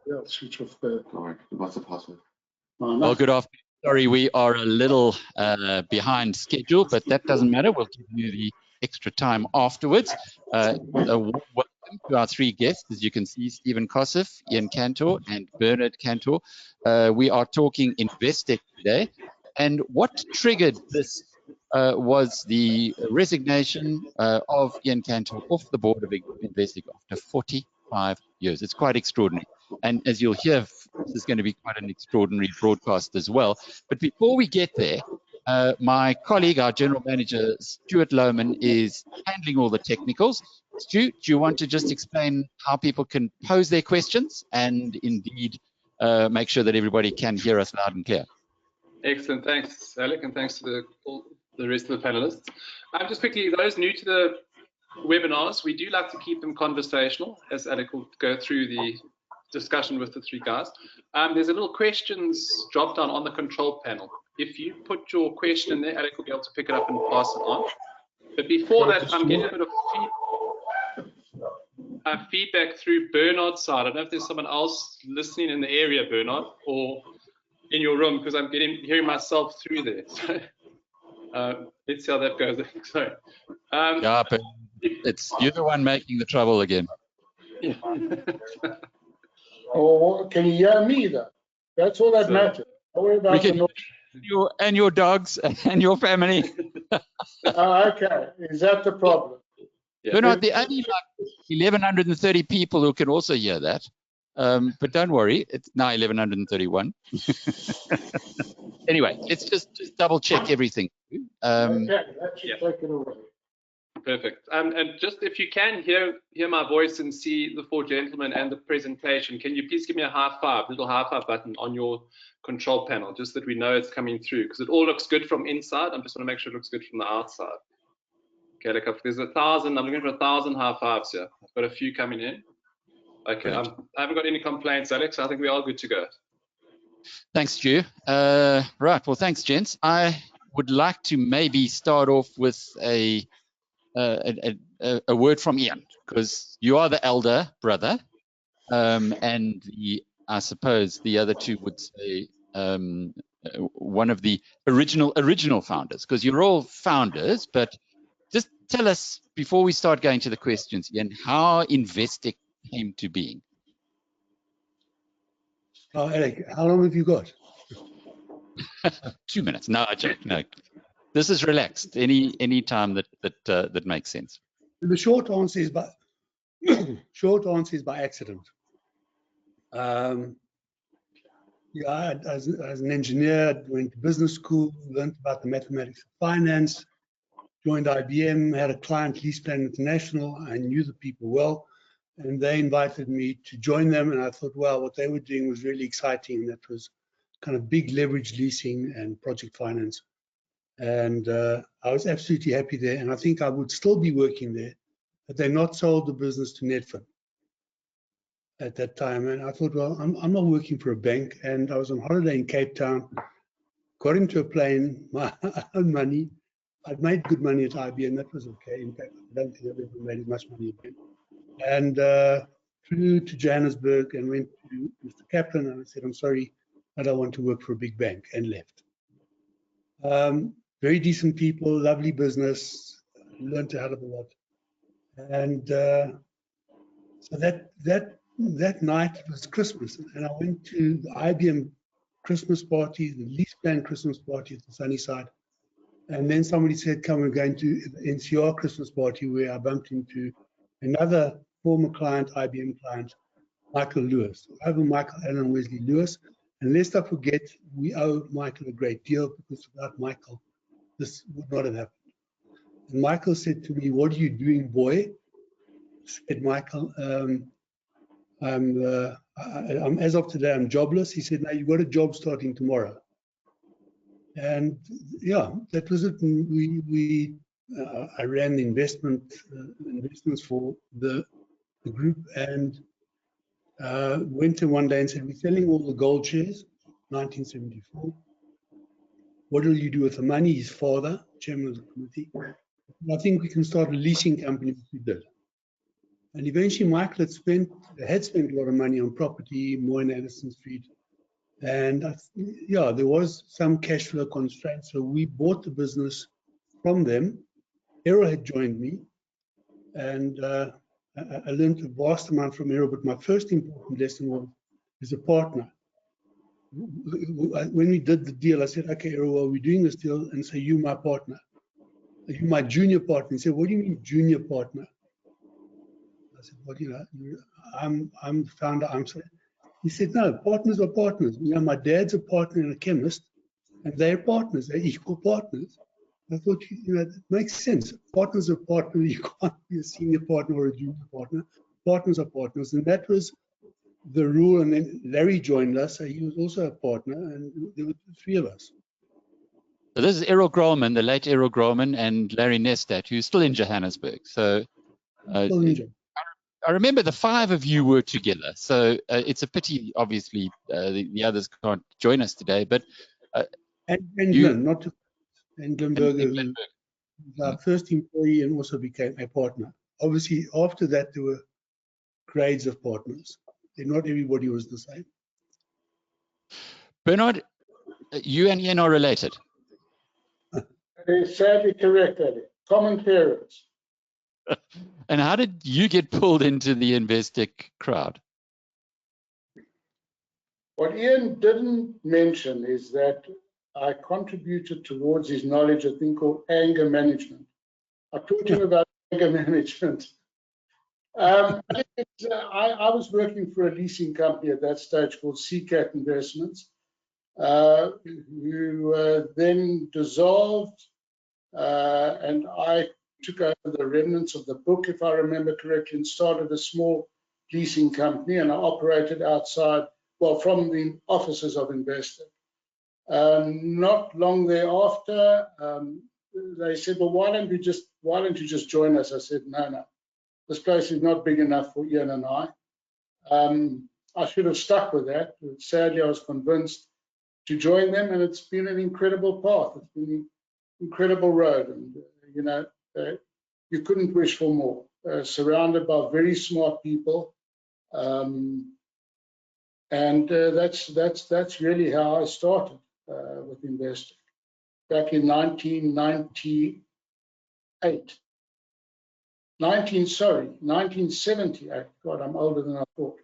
Yeah, switch off the. All right. What's the password? Well, good afternoon. Sorry, we are a little behind schedule, but that doesn't matter. We'll give you the extra time afterwards. Welcome to our three guests. As you can see, Stephen Koseff, Ian Kantor, and Bernard Kantor. We are talking Investec today. And what triggered this was the resignation of Ian Kantor off the board of Investec after 45 years. It's quite extraordinary. And as you'll hear, this is going to be quite an extraordinary broadcast as well. But before we get there, my colleague, our general manager, Stuart Lohman, is handling all the technicals. Stu, do you want to just explain how people can pose their questions and indeed make sure that everybody can hear us loud and clear? Excellent. Thanks, Alec, and thanks to the rest of the panelists. Just quickly, those new to the webinars, we do like to keep them conversational, as Alec will go through the discussion with the three guys. There's a little questions drop down on the control panel. If you put your question in there, Alec will be able to pick it up and pass it on. But before that, I'm getting a bit of feedback through Bernard's side. I don't know if there's someone else listening in the area, Bernard, or in your room, because I'm hearing myself through there. So let's see how that goes. Sorry. Yeah, but you're the one making the trouble again. Yeah. Oh, can you hear me then? That's all that matters. Don't worry about the noise. And your dogs and your family. Okay, is that the problem? Yeah. We're not the only like 1,130 people who can also hear that. But don't worry, it's now 1,131. Anyway, let's just double check everything. Okay, that should take it away. Perfect. And just if you can hear my voice and see the four gentlemen and the presentation, can you please give me a little high five button on your control panel, just that we know it's coming through, because it all looks good from inside. I just want to make sure it looks good from the outside. Okay, look, if there's 1,000, I'm looking for 1,000 high fives here. I've got a few coming in. Okay, I haven't got any complaints, Alex. So I think we're all good to go. Thanks, Stu. Right, well, thanks, gents. I would like to maybe start off with a word from Ian, because you are the elder brother, and I suppose the other two would say one of the original founders, because you're all founders. But just tell us, before we start going to the questions, Ian, how Investec came to being. Oh, Alec, how long have you got? 2 minutes. No, I joke. No, this is relaxed. Any time that makes sense. The short answer is by accident. Yeah, as an engineer, I went to business school, learned about the mathematics of finance, joined IBM, had a client, LeasePlan International. I knew the people well, and they invited me to join them. And I thought, wow, what they were doing was really exciting. That was kind of big leverage leasing and project finance. And I was absolutely happy there. And I think I would still be working there, but they not sold the business to Netfin at that time. And I thought, well, I'm not working for a bank. And I was on holiday in Cape Town, got into a plane, my own money. I'd made good money at IBM, that was okay. In fact, I don't think I've ever made as much money again. And flew to Johannesburg and went to Mr. Kaplan, and I said, I'm sorry, I don't want to work for a big bank, and left. Very decent people, lovely business, learned a hell of a lot. And so that night was Christmas, and I went to the IBM Christmas party, the LeasePlan Christmas party at the Sunnyside. And then somebody said, come, we're going to the NCR Christmas party, where I bumped into another former client, IBM client, Michael Lewis. I have a Michael Allen Wesley Lewis. And lest I forget, we owe Michael a great deal, because without Michael, this would not have happened. And Michael said to me, what are you doing, boy? Said Michael, I'm as of today, I'm jobless. He said, no, you've got a job starting tomorrow. And yeah, that was it. I ran the investments for the group, and went to one day and said, we're selling all the gold shares, 1974. What will you do with the money? His father, chairman of the committee. I think we can start a leasing company, which we did. And eventually Michael had spent a lot of money on property, more in Addison Street. And yeah, there was some cash flow constraints. So we bought the business from them. Errol had joined me, and I learned a vast amount from Errol, but my first important lesson was as a partner. When we did the deal, I said, okay, Errol, well, we're doing this deal, and so you my partner. You my junior partner. He said, what do you mean junior partner? I said, well, you know, I'm the founder. He said, no, partners are partners. You know, my dad's a partner and a chemist, and they're partners. They're equal partners. I thought, you know, it makes sense. Partners are partners. You can't be a senior partner or a junior partner. Partners are partners. And that was the rule. And then Larry joined us. So he was also a partner, and there were three of us. So this is Errol Grolman, the late Errol Grolman, and Larry Nestat, who's still in Johannesburg. So I remember the five of you were together. So it's a pity, obviously, the others can't join us today. But and Glenn, not to, and Glenberger, who was our first employee and also became a partner. Obviously, after that, there were grades of partners. And not everybody was the same. Bernard, you and Ian are related. Sadly correct, Eddie. Common parents. And how did you get pulled into the Investec crowd? What Ian didn't mention is that I contributed towards his knowledge a thing called anger management. I taught him about anger management. I was working for a leasing company at that stage called CCAT Investments, who then dissolved, and I took over the remnants of the book, if I remember correctly, and started a small leasing company, and I operated outside, well, from the offices of Investec. Not long thereafter, they said, well, why don't you just join us? I said, no, this place is not big enough for Ian and I. I should have stuck with that. Sadly, I was convinced to join them, and it's been an incredible path. It's been an incredible road, and you know, you couldn't wish for more. Surrounded by very smart people, and that's really how I started with Investec back in 1998. 1978. God, I'm older than I thought.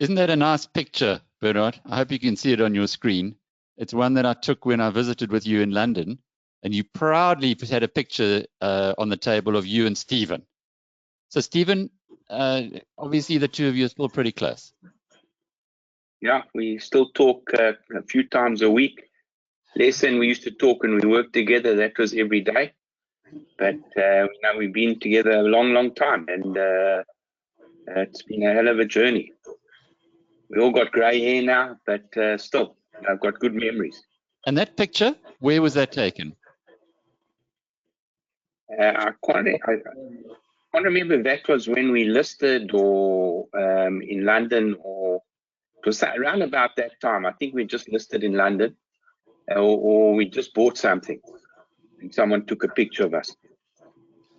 Isn't that a nice picture, Bernard? I hope you can see it on your screen. It's one that I took when I visited with you in London, and you proudly had a picture on the table of you and Stephen. So Stephen, obviously the two of you are still pretty close. Yeah, we still talk a few times a week. Less than we used to talk when we worked together. That was every day. But now we've been together a long time, and it's been a hell of a journey. We all got grey hair now, but still, I've got good memories. And that picture, where was that taken? I can't remember if that was when we listed or in London, or it was around about that time. I think we just listed in London, or we just bought something and someone took a picture of us.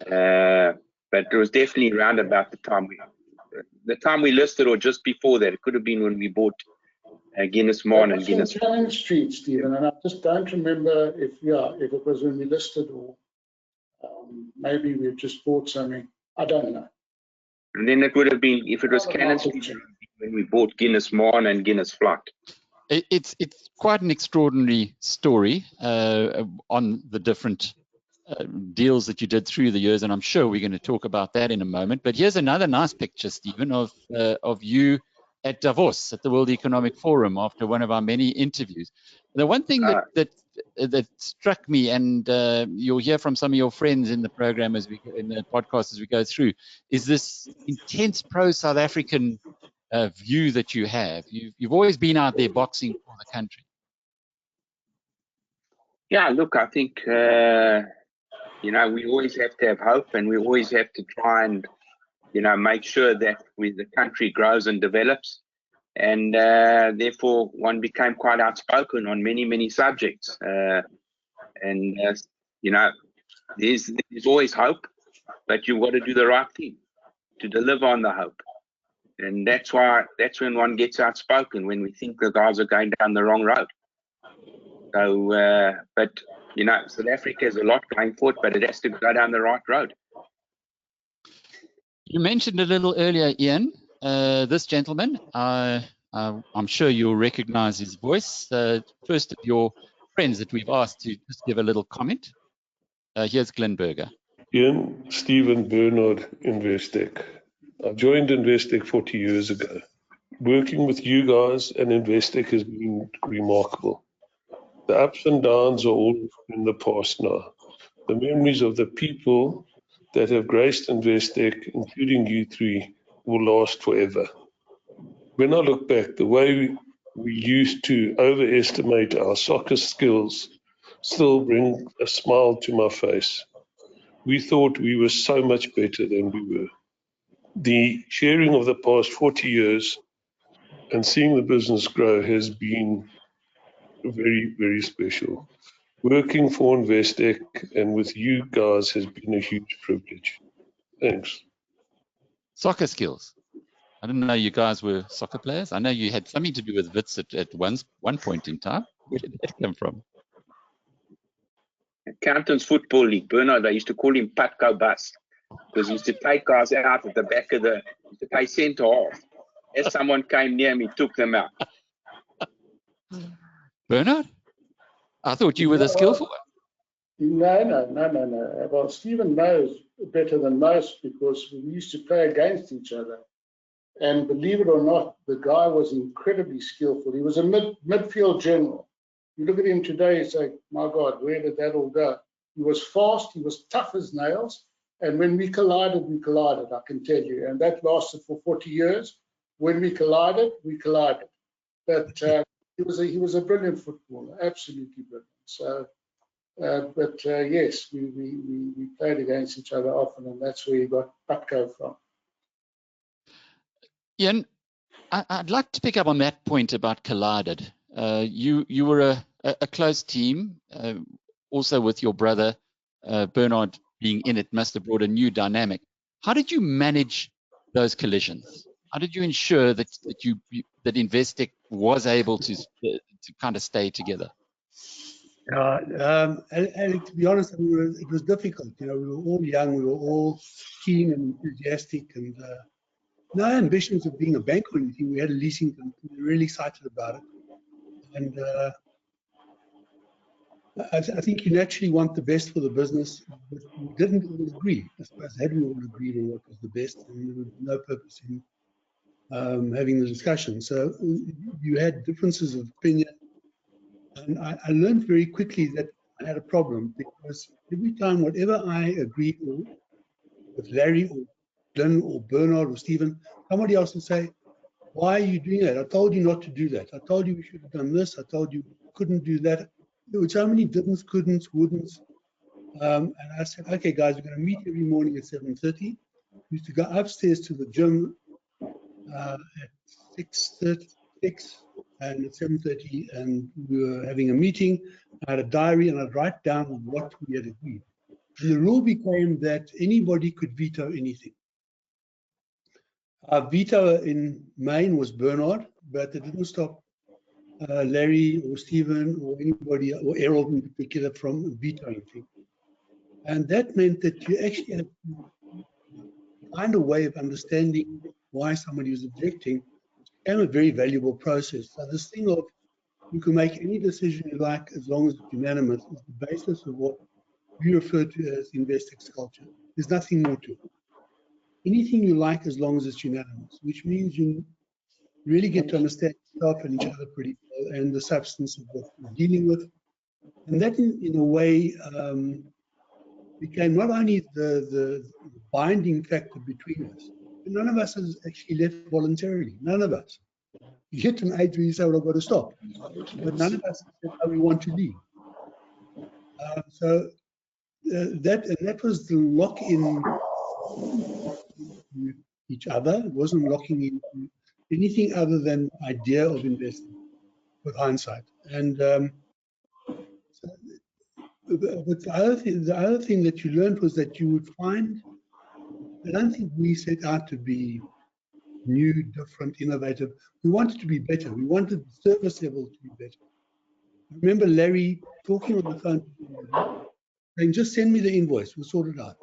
But it was definitely around about the time we listed, or just before that. It could have been when we bought Guinness Mon and Guinness. Cannon Street, Stephen, and I just don't remember if it was when we listed or maybe we just bought something. I don't know. And then it would have been, if it was Cannon Street, when we bought Guinness Mon and Guinness Flight. It's quite an extraordinary story on the different deals that you did through the years, and I'm sure we're going to talk about that in a moment. But here's another nice picture, Stephen, of you at Davos at the World Economic Forum after one of our many interviews. The one thing that struck me, and you'll hear from some of your friends in the program in the podcast as we go through, is this intense pro-South African view that you have. You've always been out there boxing for the country. Yeah, look, I think we always have to have hope, and we always have to try and make sure that the country grows and develops. And therefore, one became quite outspoken on many subjects. There's always hope, but you've got to do the right thing. to deliver on the hope. And that's when one gets outspoken, when we think the guys are going down the wrong road. So, but, you know, South Africa has a lot going for it, but it has to go down the right road. You mentioned a little earlier, Ian, this gentleman. I'm sure you'll recognize his voice. First of your friends that we've asked to just give a little comment. Here's Glenn Berger. Ian, Stephen, Bernard, Investec. I joined Investec 40 years ago. Working with you guys and Investec has been remarkable. The ups and downs are all in the past now. The memories of the people that have graced Investec, including you three, will last forever. When I look back, the way we used to overestimate our soccer skills still bring a smile to my face. We thought we were so much better than we were. The sharing of the past 40 years and seeing the business grow has been very, very special. Working for Investec and with you guys has been a huge privilege. Thanks. Soccer skills. I didn't know you guys were soccer players. I know you had something to do with Wits at one point in time. Where did that come from? Accountants Football League, Bernard, they used to call him Patco Bus, because he used to take guys out at the back of used to play centre half. As someone came near me, took them out. Bernard? I thought you were the skillful one. No. Well, Stephen knows better than most because we used to play against each other. And believe it or not, the guy was incredibly skillful. He was a midfield general. You look at him today, you say, my God, where did that all go? He was fast, he was tough as nails. And when we collided, I can tell you. And that lasted for 40 years. When we collided. But he was a brilliant footballer, absolutely brilliant. So, yes, we played against each other often, and that's where he got Patco from. Ian, I'd like to pick up on that point about collided. You were a close team, also with your brother Bernard being in it must have brought a new dynamic. How did you manage those collisions? How did you ensure that Investec was able to kind of stay together? And to be honest, it was difficult. You know, we were all young, we were all keen and enthusiastic, and no ambitions of being a bank or anything. We had a leasing company. We were really excited about it. And I think you naturally want the best for the business, but we didn't all agree. I suppose had we all agreed on what was the best, and there was no purpose in having the discussion. So you had differences of opinion. And I learned very quickly that I had a problem, because every time, whatever I agreed with Larry or Glenn or Bernard or Stephen, somebody else would say, why are you doing that? I told you not to do that. I told you we should have done this. I told you couldn't do that. There were so many didn't, couldn't, wouldn't. And I said, okay, guys, we're going to meet every morning at 7:30. We used to go upstairs to the gym at 6:36 and at 7:30, and we were having a meeting. I had a diary, and I'd write down what we had agreed. And the rule became that anybody could veto anything. Our veto in Maine was Bernard, but it didn't stop Larry or Stephen or anybody, or Errol in particular, from vetoing things. And that meant that you actually had to find a way of understanding why somebody was objecting. It became a very valuable process. So this thing of you can make any decision you like as long as it's unanimous is the basis of what we refer to as Investec's culture. There's nothing more to it. Anything you like as long as it's unanimous, which means you really get to understand yourself and each other pretty well, and the substance of what you're dealing with. And that, in a way, became not only the binding factor between us, but none of us has actually left voluntarily. None of us. You get to an age where you say, well, I've got to stop. But none of us said how we want to leave. So that was the lock-in with each other. It wasn't locking into anything other than the idea of investing with hindsight. And but the other thing that you learned was that you would find I don't think we set out to be new, different, innovative. We wanted to be better. We wanted the service level to be better. I remember Larry talking on the phone to somebody, saying, just send me the invoice, we'll sort it out.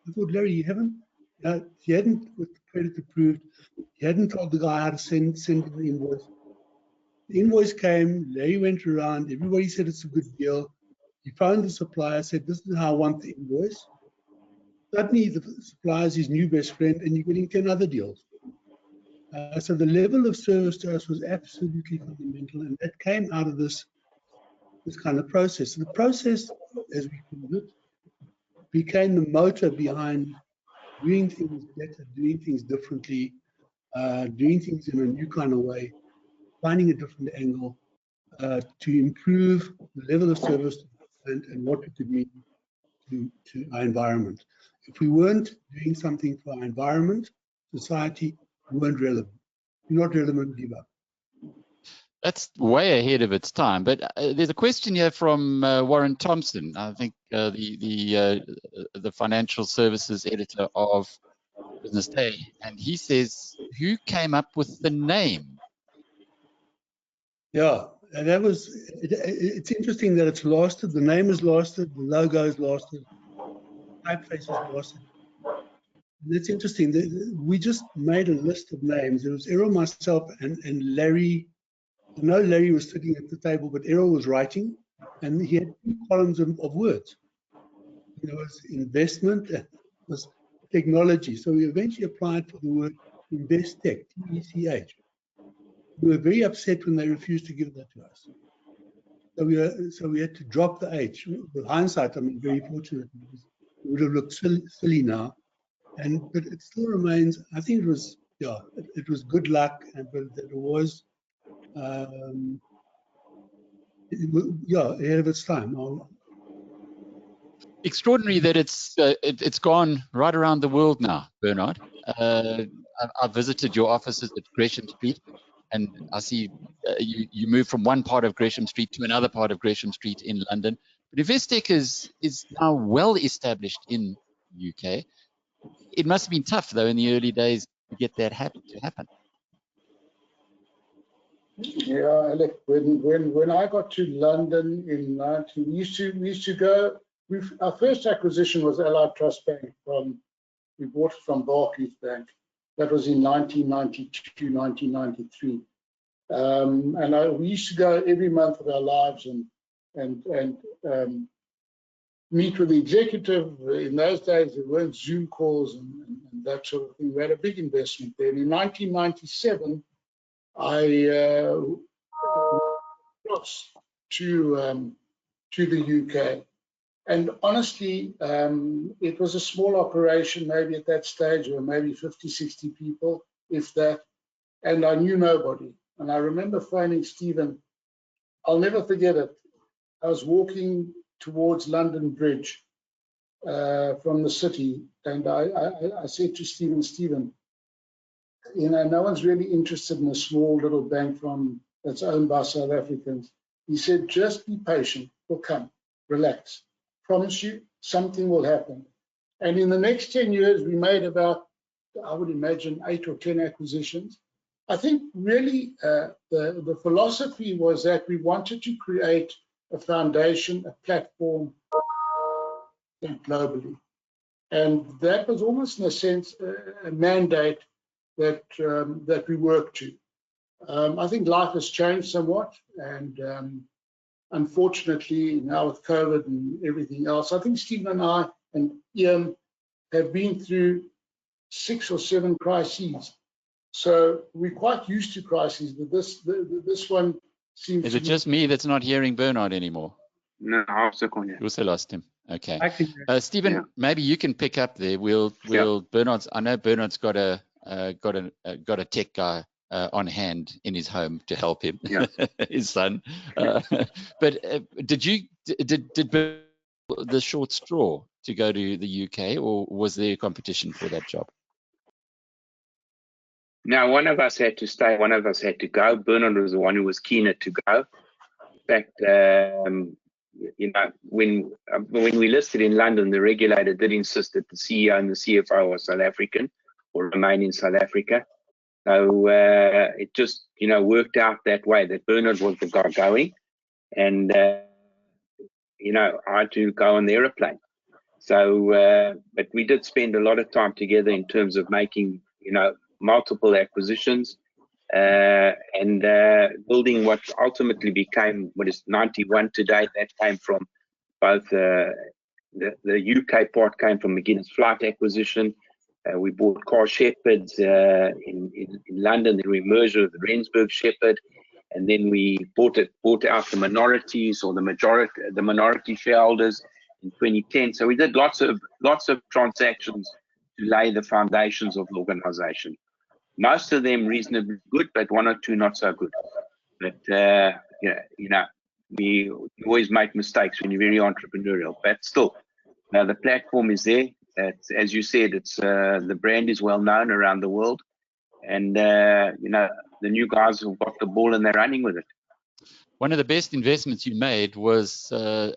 I thought, Larry, you haven't? He hadn't, with the credit approved, he hadn't told the guy how to send the invoice. The invoice came, Larry went around, everybody said it's a good deal. He phoned the supplier, said, this is how I want the invoice. Suddenly, the supplier is his new best friend, and you're getting 10 other deals. So the level of service to us was absolutely fundamental, and that came out of this kind of process. And the process, as we called it, became the motor behind doing things better, doing things differently, doing things in a new kind of way, finding a different angle to improve the level of service and what it could mean to our environment. If we weren't doing something for our environment, society, we weren't relevant. If you're not relevant, give up. That's way ahead of its time. But there's a question here from Warren Thompson, I think the financial services editor of Business Day, and he says, who came up with the name? Yeah, and that was, it's interesting that it's lasted. The name has lasted, the logo has lasted, typeface has lasted. And it's interesting. We just made a list of names. It was Errol, myself, and Larry. I know Larry was sitting at the table, but Errol was writing, and he had 2 columns of words. There was investment and was technology. So we eventually applied for the word Investec, T-E-C-H. We were very upset when they refused to give that to us. So we had to drop the H. With hindsight, I'm very fortunate because it would have looked silly now. But it still remains, I think it was, yeah, it was good luck, but it was, yeah, ahead of its time. Extraordinary that it's gone right around the world now, Bernard. I've visited your offices at Gresham Street, and I see you moved from one part of Gresham Street to another part of Gresham Street in London. But Investec is now well established in the UK. It must have been tough, though, in the early days to get that to happen. Yeah, Alec, when I got to London in 19, we used to go. Our first acquisition was Allied Trust Bank. We bought it from Barclays Bank. That was in 1992, 1993. And we used to go every month of our lives and meet with the executive. In those days, there weren't Zoom calls and that sort of thing. We had a big investment there. And in 1997, I crossed to the UK. And honestly, it was a small operation, maybe at that stage, or maybe 50, 60 people, if that. And I knew nobody. And I remember phoning Stephen. I'll never forget it. I was walking towards London Bridge from the city. And I said to Stephen, you know, no one's really interested in a small little bank that's owned by South Africans. He said, just be patient. We'll come. Relax. Promise you, something will happen. And in the next 10 years, we made about, I would imagine, 8 or 10 acquisitions. I think really the philosophy was that we wanted to create a foundation, a platform globally. And that was almost, in a sense, a mandate that we worked to. I think life has changed somewhat, and unfortunately, now with COVID and everything else, I think Stephen and I and Ian have been through 6 or 7 crises. So we're quite used to crises, but this one seems. Is it just me that's not hearing Bernard anymore? No, I also can't hear. You also lost him. Okay. Stephen, Yeah. maybe you can pick up there. Bernard's. I know Bernard's got a tech guy on hand in his home to help him, yeah. his son. But did the short straw to go to the UK, or was there competition for that job? Now, one of us had to stay, one of us had to go. Bernard was the one who was keener to go. In fact, you know, when we listed in London, the regulator did insist that the CEO and the CFO are South African or remain in South Africa. So it just, you know, worked out that way, that Bernard was the guy going, and you know, I had to go on the aeroplane. So, but we did spend a lot of time together in terms of making, you know, multiple acquisitions and building what ultimately became what is 91 today. That came from both the UK part came from McGuinness Flight acquisition. We bought Car Shepherds in London. Then we merged with Rendsburg Shepherd, and then we bought out the minorities or the minority shareholders in 2010. So we did lots of transactions to lay the foundations of the organization. Most of them reasonably good, but one or two not so good. But yeah, you know, we always make mistakes when you're very entrepreneurial. But still, now the platform is there. As you said, it's the brand is well known around the world, and you know, the new guys have got the ball and they're running with it. One of the best investments you made was a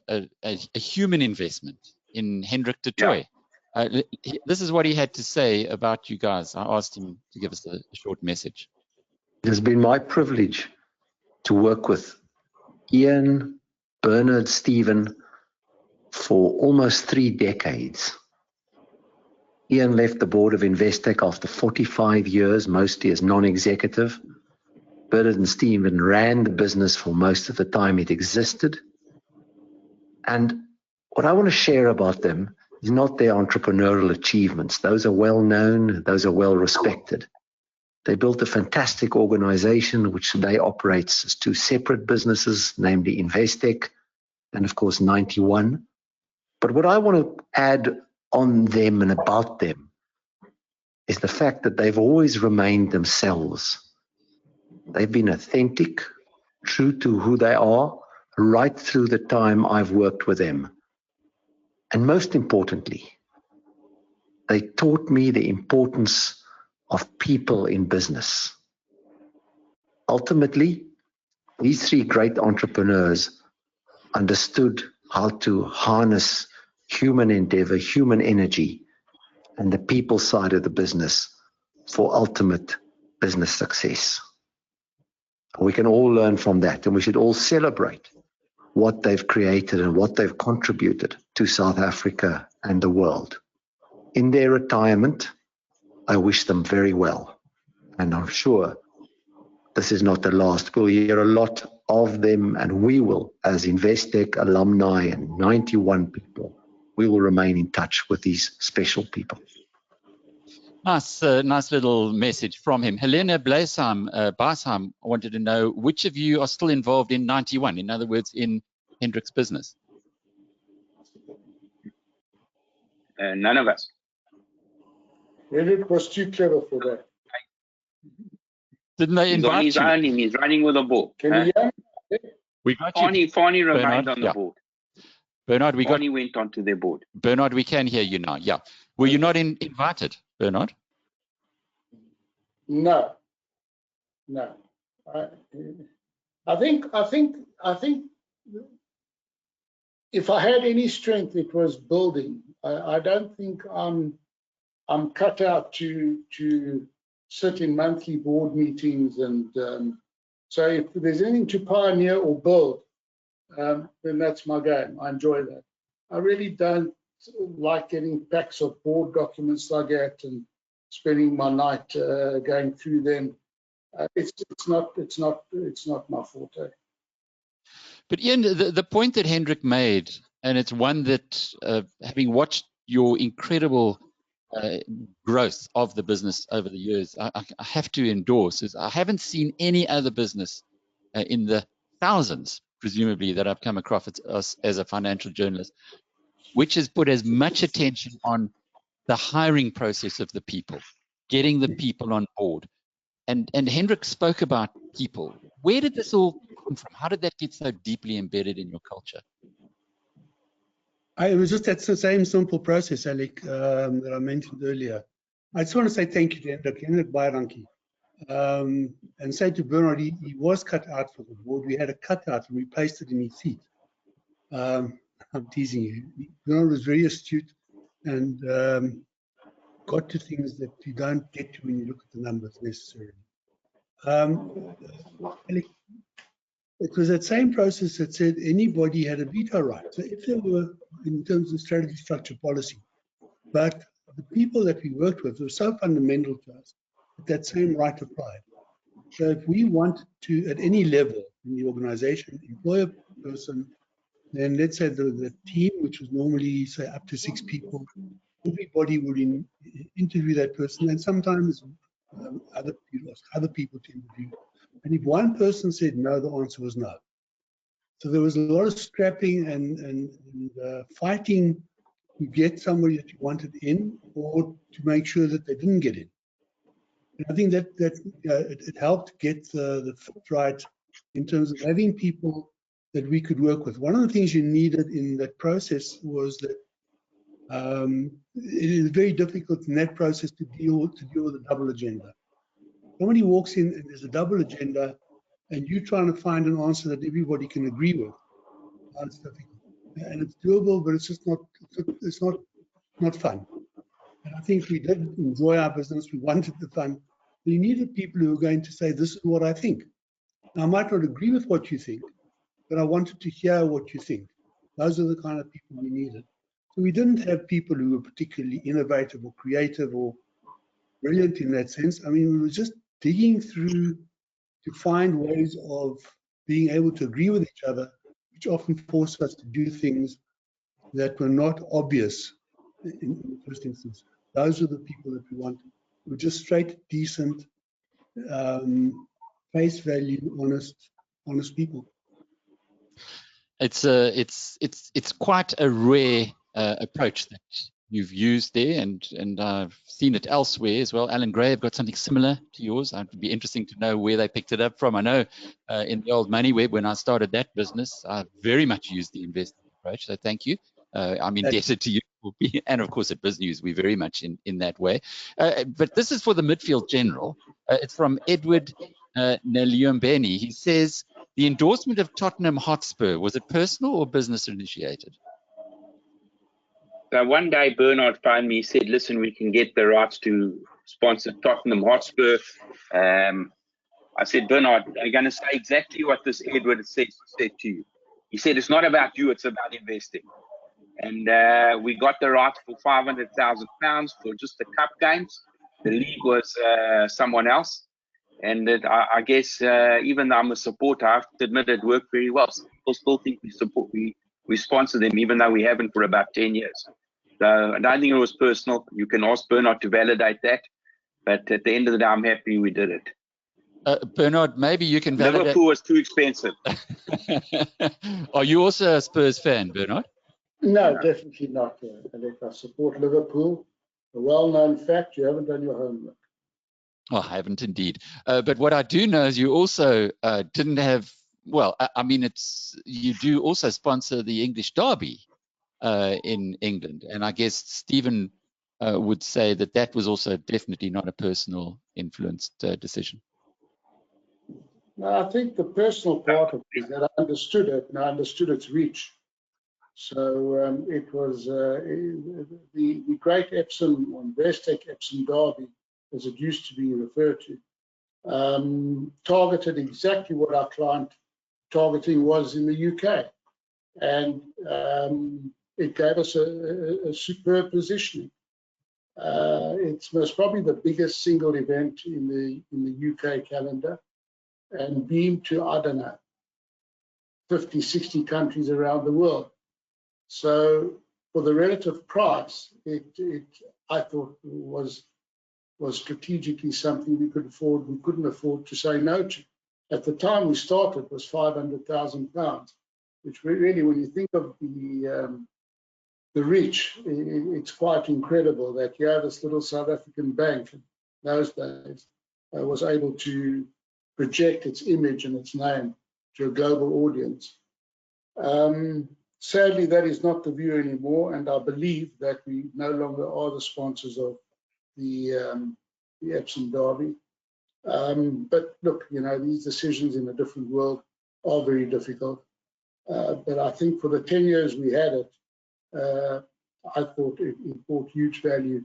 human investment in Hendrik de Tooy. Yeah. This is what he had to say about you guys. I asked him to give us a short message. It has been my privilege to work with Ian, Bernard, Stephen for almost 3 decades. Ian left the board of Investec after 45 years, mostly as non-executive. Bernard and Stephen ran the business for most of the time it existed. And what I want to share about them is not their entrepreneurial achievements. Those are well known, those are well respected. They built a fantastic organization which today operates as 2 separate businesses, namely Investec and of course 91. But what I want to add on them and about them is the fact that they've always remained themselves. They've been authentic, true to who they are, right through the time I've worked with them. And most importantly, they taught me the importance of people in business. Ultimately, these 3 great entrepreneurs understood how to harness human endeavor, human energy, and the people side of the business for ultimate business success. We can all learn from that, and we should all celebrate what they've created and what they've contributed to South Africa and the world. In their retirement, I wish them very well, and I'm sure this is not the last. We'll hear a lot of them, and we will, as Investec alumni and 91 people, we will remain in touch with these special people. Nice little message from him. Helena Basheim wanted to know which of you are still involved in 91, in other words, in Hendrik's business. None of us. Hendrik was too clever for that. Didn't they invite He's you? on his own, he's running with a board. Can We got you. Fani remained Bernard, on the board. Bernard, Fani went onto their board. Bernard, we can hear you now. Yeah. Were you not invited, Bernard? No. I think if I had any strength, it was building. I don't think I'm cut out to sit in monthly board meetings, and so if there's anything to pioneer or build, then that's my game. I enjoy that. I really don't like getting packs of board documents like that and spending my night going through them. It's not my forte. But Ian, the point that Hendrik made, and it's one that having watched your incredible growth of the business over the years, I have to endorse, is I haven't seen any other business in the thousands, presumably, that I've come across as a financial journalist, which has put as much attention on the hiring process of the people, getting the people on board. And Hendrik spoke about people. Where did this all come from? How did that get so deeply embedded in your culture? It was just that same simple process, Alec, that I mentioned earlier. I just want to say thank you to Hendrik Bairanki, and say to Bernard, he was cut out for the board. We had a cutout and we placed it in his seat. I'm teasing you. Bernard was very astute and got to things that you don't get to when you look at the numbers necessarily. Alec, it was that same process that said anybody had a veto right. So if there were, in terms of strategy, structure, policy, but the people that we worked with were so fundamental to us that that same right applied. So if we want to, at any level in the organization, employ a person, then let's say the team, which was normally, say, up to 6 people, everybody would interview that person, and sometimes other people to interview. And if one person said no, the answer was no. So there was a lot of scrapping and fighting to get somebody that you wanted in, or to make sure that they didn't get in. And I think that it helped get the fit right in terms of having people that we could work with. One of the things you needed in that process was that it is very difficult in that process to deal with a double agenda. Somebody walks in and there's a double agenda, and you're trying to find an answer that everybody can agree with. It's difficult, and it's doable, but it's just not fun. And I think we did enjoy our business. We wanted the fun. We needed people who were going to say, "This is what I think." Now, I might not agree with what you think, but I wanted to hear what you think. Those are the kind of people we needed. So we didn't have people who were particularly innovative or creative or brilliant in that sense. I mean, we were just digging through to find ways of being able to agree with each other, which often forced us to do things that were not obvious in the first instance. Those are the people that we wanted. We were just straight, decent, face value, honest people. It's quite a rare approach that you've used there, and I've seen it elsewhere as well. Alan Gray have got something similar to yours. It'd be interesting to know where they picked it up from. I know in the old Money Web, when I started that business, I very much used the investing approach. So thank you. I'm indebted to you, and of course at Biznews, we're very much in that way. But this is for the midfield general. It's from Edward Neliumbeni. He says, the endorsement of Tottenham Hotspur, was it personal or business initiated? So one day Bernard phoned me, he said, listen, we can get the rights to sponsor Tottenham Hotspur. I said, Bernard, are you going to say exactly what this Edward said to you? He said, it's not about you, it's about investing. And we got the rights for £500,000 for just the cup games. The league was someone else. And I guess even though I'm a supporter, I have to admit it worked very well. Some people still think we sponsor them, even though we haven't for about 10 years. So I don't think it was personal. You can ask Bernard to validate that. But at the end of the day, I'm happy we did it. Bernard, maybe you can validate. Liverpool was too expensive. Are you also a Spurs fan, Bernard? No, definitely not. Alec, I support Liverpool. A well-known fact, you haven't done your homework. Oh, I haven't indeed. But what I do know is you also didn't have, well, I mean, you do also sponsor the English Derby in England. And I guess Stephen would say that was also definitely not a personal influenced decision. No, I think the personal part of it is that I understood it and I understood its reach. So it was the great Epsom, or Investec Epsom Derby, as it used to be referred to, targeted exactly what our client targeting was in the UK. And it gave us a superb positioning. It's most probably the biggest single event in the UK calendar, and beamed to, I don't know, 50, 60 countries around the world. So for the relative price, I thought was strategically something we could afford. We couldn't afford to say no to. At the time we started was £500,000, which really, when you think of the reach, it's quite incredible that this little South African bank in those days was able to project its image and its name to a global audience. Sadly, that is not the view anymore, and I believe that we no longer are the sponsors of the Epsom Derby. But look, these decisions in a different world are very difficult. But I think for the 10 years we had it, I thought it brought huge value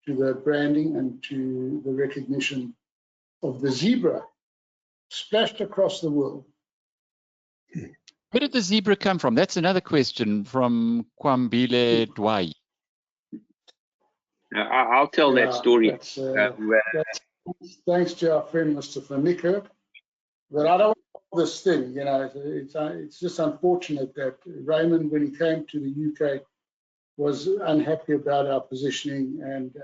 to the branding and to the recognition of the zebra splashed across the world. Where did the zebra come from? That's another question from Kwambile Dwai. I'll tell that story. Thanks to our friend Mr. Van. But I don't want this thing, you know, it's just unfortunate that Raymond, when he came to the UK, was unhappy about our positioning and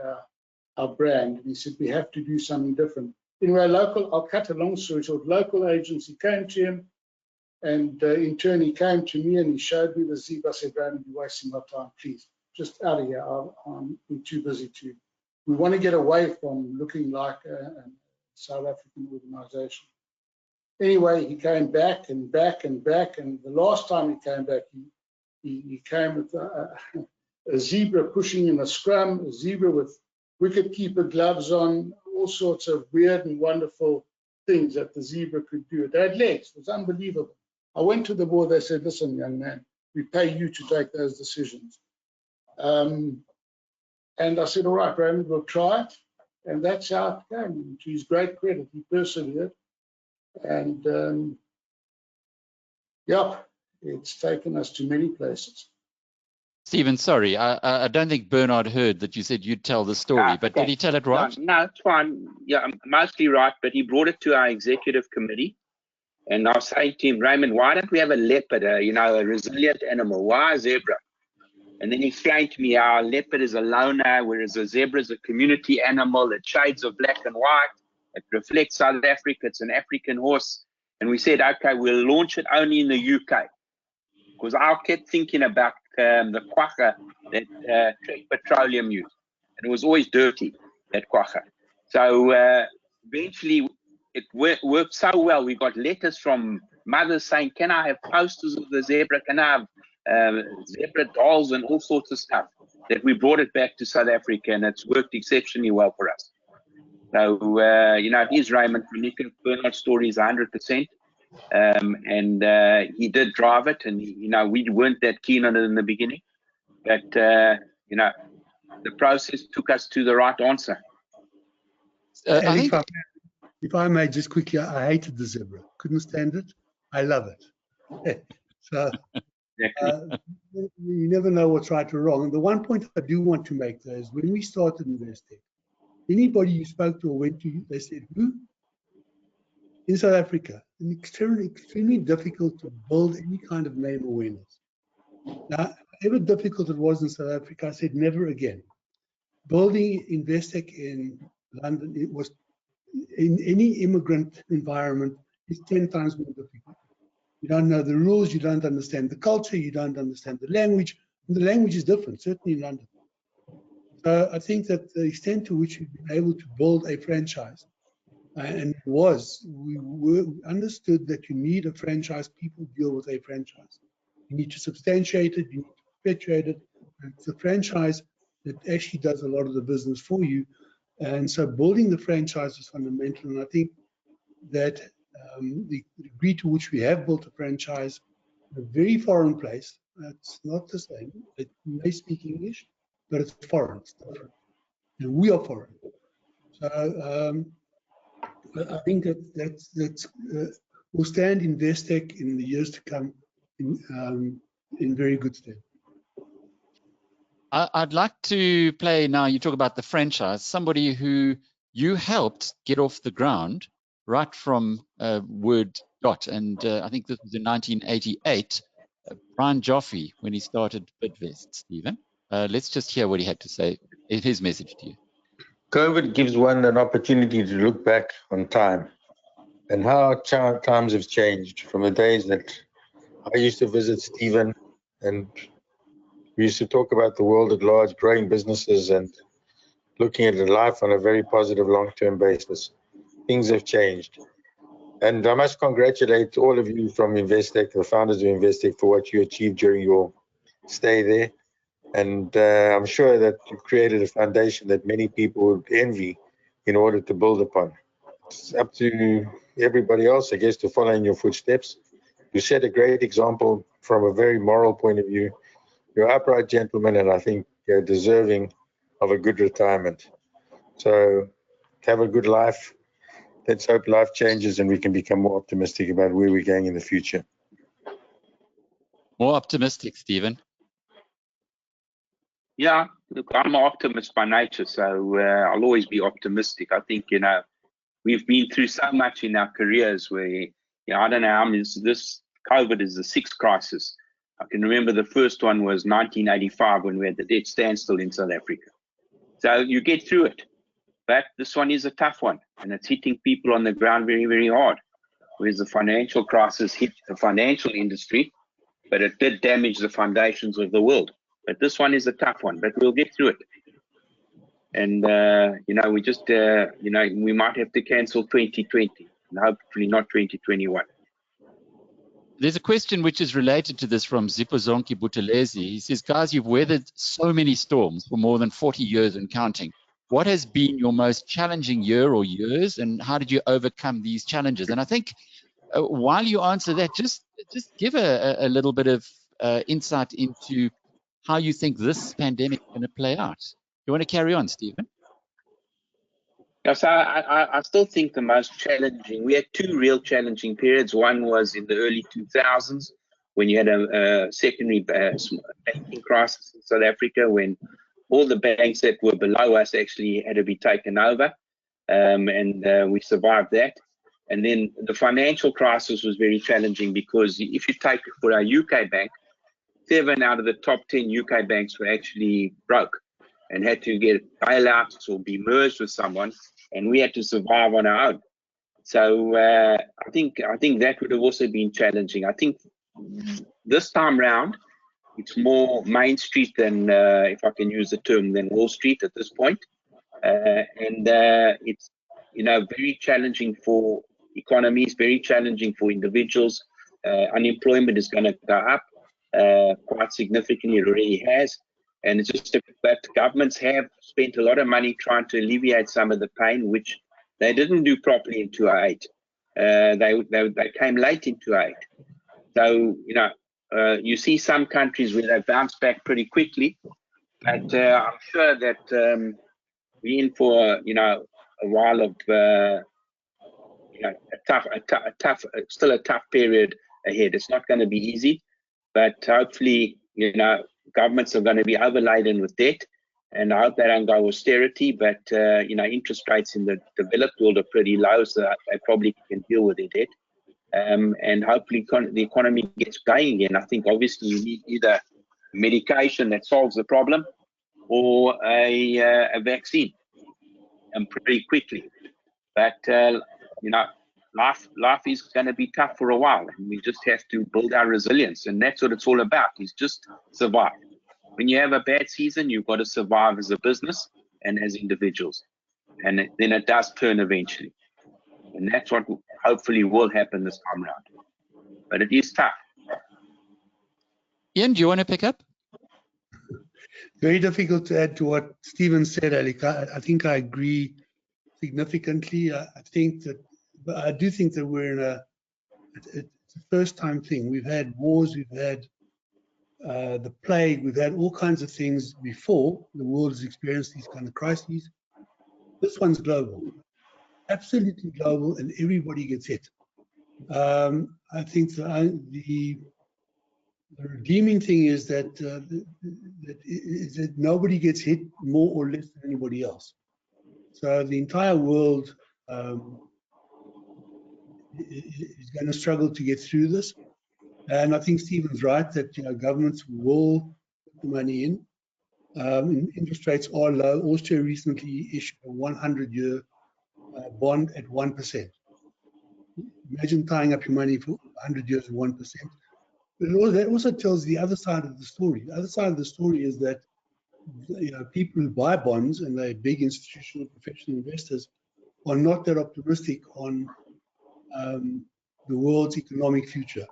our brand. And he said, we have to do something different. Anyway, I'll cut a long story short, local agency came to him, and in turn he came to me and he showed me the zebra. I said, Raymond, you're wasting my time, please. Just out of here, I'm too busy to. We want to get away from looking like a South African organization. Anyway, he came back and back and back, and the last time he came back, he came with a zebra pushing in a scrum, a zebra with wicketkeeper gloves on, all sorts of weird and wonderful things that the zebra could do. It had legs, it was unbelievable. I went to the board, they said, listen, young man, we pay you to take those decisions. And I said, all right, Raymond, we'll try it. And that's how it came. And to his great credit, he persevered. And yeah, it's taken us to many places. Stephen, sorry, I don't think Bernard heard that you said you'd tell the story, but did he tell it right? No, it's fine. Yeah, I'm mostly right, but he brought it to our executive committee. And I was saying to him, Raymond, why don't we have a leopard, you know, a resilient animal? Why a zebra? And then he explained to me how a leopard is a loner, whereas a zebra is a community animal. It shades of black and white. It reflects South Africa. It's an African horse. And we said, okay, we'll launch it only in the UK. Because I kept thinking about the quagga that Trek Petroleum used. And it was always dirty, that quagga. So eventually it worked so well. We got letters from mothers saying, can I have posters of the zebra? Can I have zebra dolls and all sorts of stuff? That we brought it back to South Africa, and it's worked exceptionally well for us. So, you know, it is Raymond Van Bernard's story is 100%. And he did drive it, and, you know, we weren't that keen on it in the beginning. But, you know, the process took us to the right answer. If I may just quickly, I hated the zebra. Couldn't stand it. I love it. So you never know what's right or wrong. And the one point I do want to make though is when we started Investec, anybody you spoke to or went to, they said, who? In South Africa. And extremely difficult to build any kind of name awareness. Now, however difficult it was in South Africa, I said never again. Building Investec in London, it was in any immigrant environment, is 10 times more difficult. You don't know the rules, you don't understand the culture, you don't understand the language. And the language is different, certainly in London. So I think that the extent to which we've been able to build a franchise, and we understood that you need a franchise, people deal with a franchise. You need to substantiate it, you need to perpetuate it. And it's a franchise that actually does a lot of the business for you. And so building the franchise is fundamental. And I think that the degree to which we have built a franchise in a very foreign place, it's not the same. It may speak English, but it's foreign, it's different. And we are foreign. So I think that will stand Investec in the years to come in very good stead. I'd like to play now, you talk about the franchise, somebody who you helped get off the ground right from word dot. And I think this was in 1988, Brian Joffe, when he started Bidvest, Stephen. Let's just hear what he had to say, his message to you. COVID gives one an opportunity to look back on time and how times have changed from the days that I used to visit Stephen and we used to talk about the world at large, growing businesses and looking at life on a very positive long-term basis. Things have changed. And I must congratulate all of you from Investec, the founders of Investec, for what you achieved during your stay there. And I'm sure that you created a foundation that many people would envy in order to build upon. It's up to everybody else, I guess, to follow in your footsteps, You set a great example from a very moral point of view. You're upright gentleman, and I think you're deserving of a good retirement. So have a good life. Let's hope life changes and we can become more optimistic about where we're going in the future. More optimistic, Stephen. Yeah, look, I'm an optimist by nature, so I'll always be optimistic. I think, you know, we've been through so much in our careers where, you know, I don't know how many, this COVID is the sixth crisis. I can remember the first one was 1985 when we had the debt standstill in South Africa. So you get through it. But this one is a tough one, and it's hitting people on the ground very, very hard. Whereas the financial crisis hit the financial industry, but it did damage the foundations of the world. But this one is a tough one, but we'll get through it. And, you know, we just, you know, we might have to cancel 2020 and hopefully not 2021. There's a question which is related to this from Zipozonki Buthelezi. He says, guys, you've weathered so many storms for more than 40 years and counting. What has been your most challenging year or years, and how did you overcome these challenges? And I think while you answer that, just give a little bit of insight into how you think this pandemic is going to play out. You want to carry on, Stephen? Yes, I still think the most challenging, we had two real challenging periods. One was in the early 2000s when you had a secondary banking crisis in South Africa, when all the banks that were below us actually had to be taken over, and we survived that. And then the financial crisis was very challenging because if you take for our UK bank, 7 out of the top 10 UK banks were actually broke and had to get bailouts or be merged with someone, and we had to survive on our own. So I think that would have also been challenging. I think this time round, it's more Main Street than, if I can use the term, than Wall Street at this point. And it's, you know, very challenging for economies, very challenging for individuals. Unemployment is going to go up quite significantly. It already has. And it's just that governments have spent a lot of money trying to alleviate some of the pain, which they didn't do properly in 2008. They came late in 2008. So, you know, you see some countries where they bounce back pretty quickly, but I'm sure that we're in for, you know, a while of, you know, still a tough period ahead. It's not going to be easy, but hopefully, you know, governments are going to be overladen with debt, and I hope they don't go austerity, but, you know, interest rates in the developed world are pretty low, so they probably can deal with their debt. And hopefully the economy gets going again. I think obviously you need either medication that solves the problem or a vaccine, and pretty quickly. But you know, life is going to be tough for a while, and we just have to build our resilience, and that's what it's all about, is just survive. When you have a bad season, you've got to survive as a business and as individuals, and then it does turn eventually. And that's what hopefully will happen this time around. But it is tough. Ian, do you want to pick up? Very difficult to add to what Stephen said, Alec. I think I agree significantly. I do think that we're in it's a first-time thing. We've had wars, we've had the plague, we've had all kinds of things before. The world has experienced these kind of crises. This one's global. Absolutely global, and everybody gets hit. I think the redeeming thing is that that nobody gets hit more or less than anybody else. So the entire world is going to struggle to get through this. And I think Stephen's right that, you know, governments will put the money in. Interest rates are low. Austria recently issued a 100-year bond at 1%. Imagine tying up your money for 100 years at 1%. But that also tells the other side of the story. The other side of the story is that, you know, people who buy bonds, and they're big institutional professional investors, are not that optimistic on the world's economic future.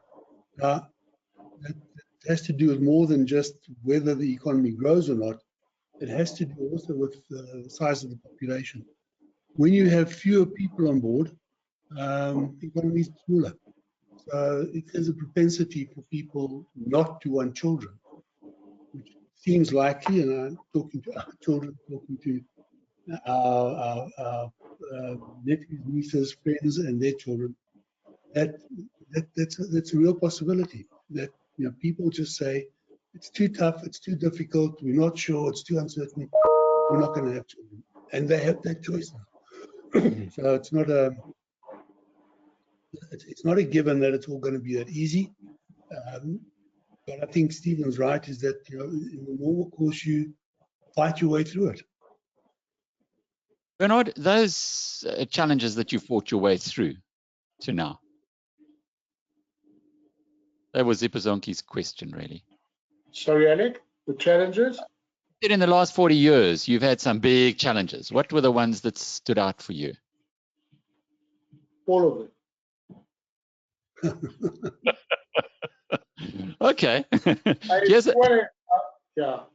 Now, that has to do with more than just whether the economy grows or not. It has to do also with the size of the population. When you have fewer people on board, the economy is smaller. So there's a propensity for people not to want children, which seems likely, and I'm talking to our children, talking to our nephews, nieces, friends, and their children. That's a real possibility. That people just say it's too tough, it's too difficult, we're not sure, it's too uncertain, we're not going to have children, and they have that choice now. So it's not a given that it's all going to be that easy. But I think Stephen's right, is that in the normal course you fight your way through it. Bernard, those challenges that you fought your way through to now, that was Ipazonki's question, really. Sorry, Alec, the challenges? In the last 40 years, you've had some big challenges. What were the ones that stood out for you? All of them. Okay. I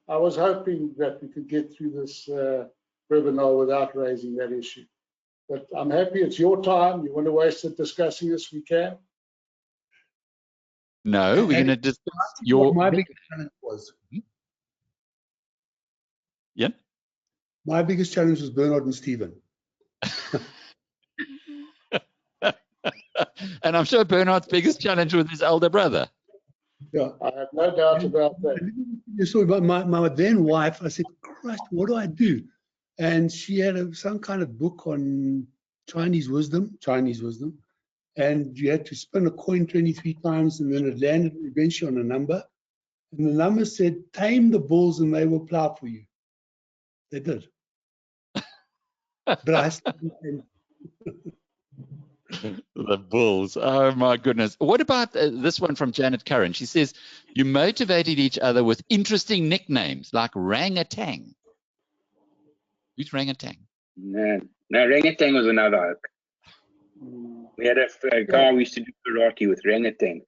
was hoping that we could get through this webinar without raising that issue. But I'm happy it's your time. You want to waste it discussing this, we can. No, we're going to discuss your... My biggest challenge was... Yeah? My biggest challenge was Bernard and Stephen. And I'm sure Bernard's biggest challenge was his elder brother. Yeah, I have no doubt about that. So my then wife, I said, Christ, what do I do? And she had some kind of book on Chinese wisdom, and you had to spin a coin 23 times, and then it landed eventually on a number. And the number said, tame the bulls and they will plow for you. They did. But I still didn't. The bulls. Oh, my goodness. What about this one from Janet Curran? She says, you motivated each other with interesting nicknames like Rangatang. Who's Rangatang? No, Rangatang was another oak. We had a guy we used to do karate with, Rangatang.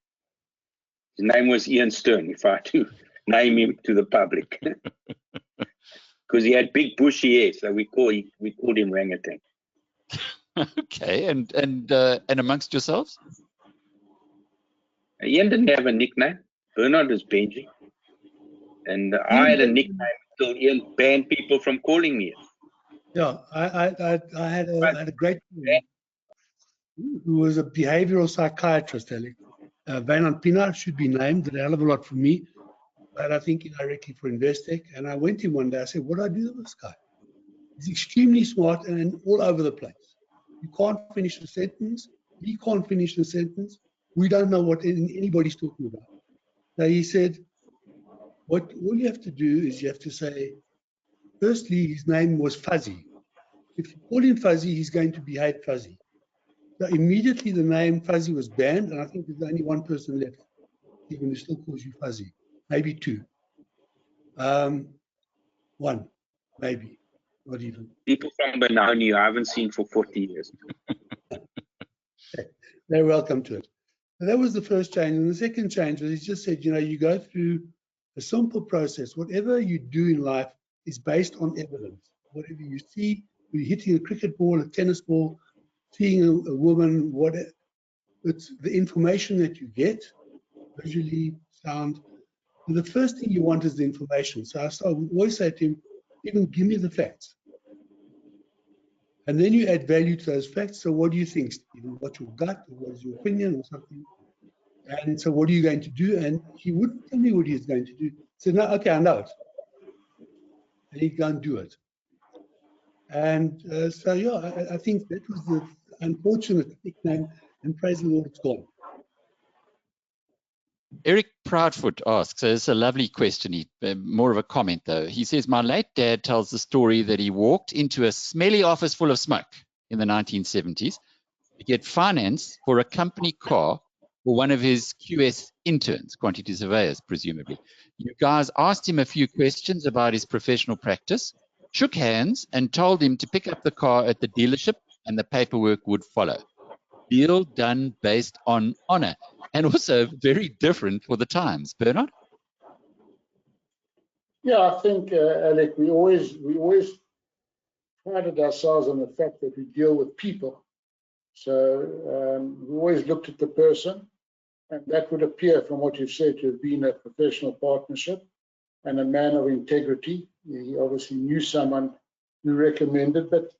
His name was Ian Stern, if I had to name him to the public. Because he had big bushy hair, so we called him Rangatang. Okay, and amongst yourselves? Ian didn't have a nickname. Bernard was Benji. And I had a nickname until Ian banned people from calling me it. Yeah, I had a great friend who was a behavioral psychiatrist, Alec. Bernard Kantor should be named, did a hell of a lot for me, but I think indirectly for Investec. And I went to him one day, I said, what do I do with this guy? He's extremely smart and all over the place. You can't finish a sentence. He can't finish the sentence. We don't know what anybody's talking about. So he said, all you have to do is you have to say, firstly, his name was Fuzzy. If you call him Fuzzy, he's going to behave fuzzy. So immediately the name Fuzzy was banned, and I think there's only one person left, even who still calls you Fuzzy. Maybe two. One, maybe, not even. People from Benoni I haven't seen for 40 years. They're welcome to it. So that was the first change. And the second change was he just said, you go through a simple process. Whatever you do in life is based on evidence. Whatever you see, you're hitting a cricket ball, a tennis ball, seeing a woman, whatever. It's the information that you get, visually, sound. And the first thing you want is the information. So I always say to him, even give me the facts. And then you add value to those facts. So what do you think, Stephen? What's your gut, or what is your opinion, or something? And so what are you going to do? And he wouldn't tell me what he was going to do. He said, no, okay, I know it. And he'd go and do it. And so, yeah, I think that was the unfortunate nickname, and praise the Lord, it's gone. Eric Proudfoot asks, so it's a lovely question, more of a comment though. He says, my late dad tells the story that he walked into a smelly office full of smoke in the 1970s to get finance for a company car for one of his QS interns, quantity surveyors, presumably. You guys asked him a few questions about his professional practice, shook hands, and told him to pick up the car at the dealership and the paperwork would follow. Deal done based on honor, and also very different for the times. Bernard? Yeah, I think, Alec, we always prided ourselves on the fact that we deal with people. So we always looked at the person. And that would appear from what you've said to have been a professional partnership and a man of integrity. He obviously knew someone who recommended, but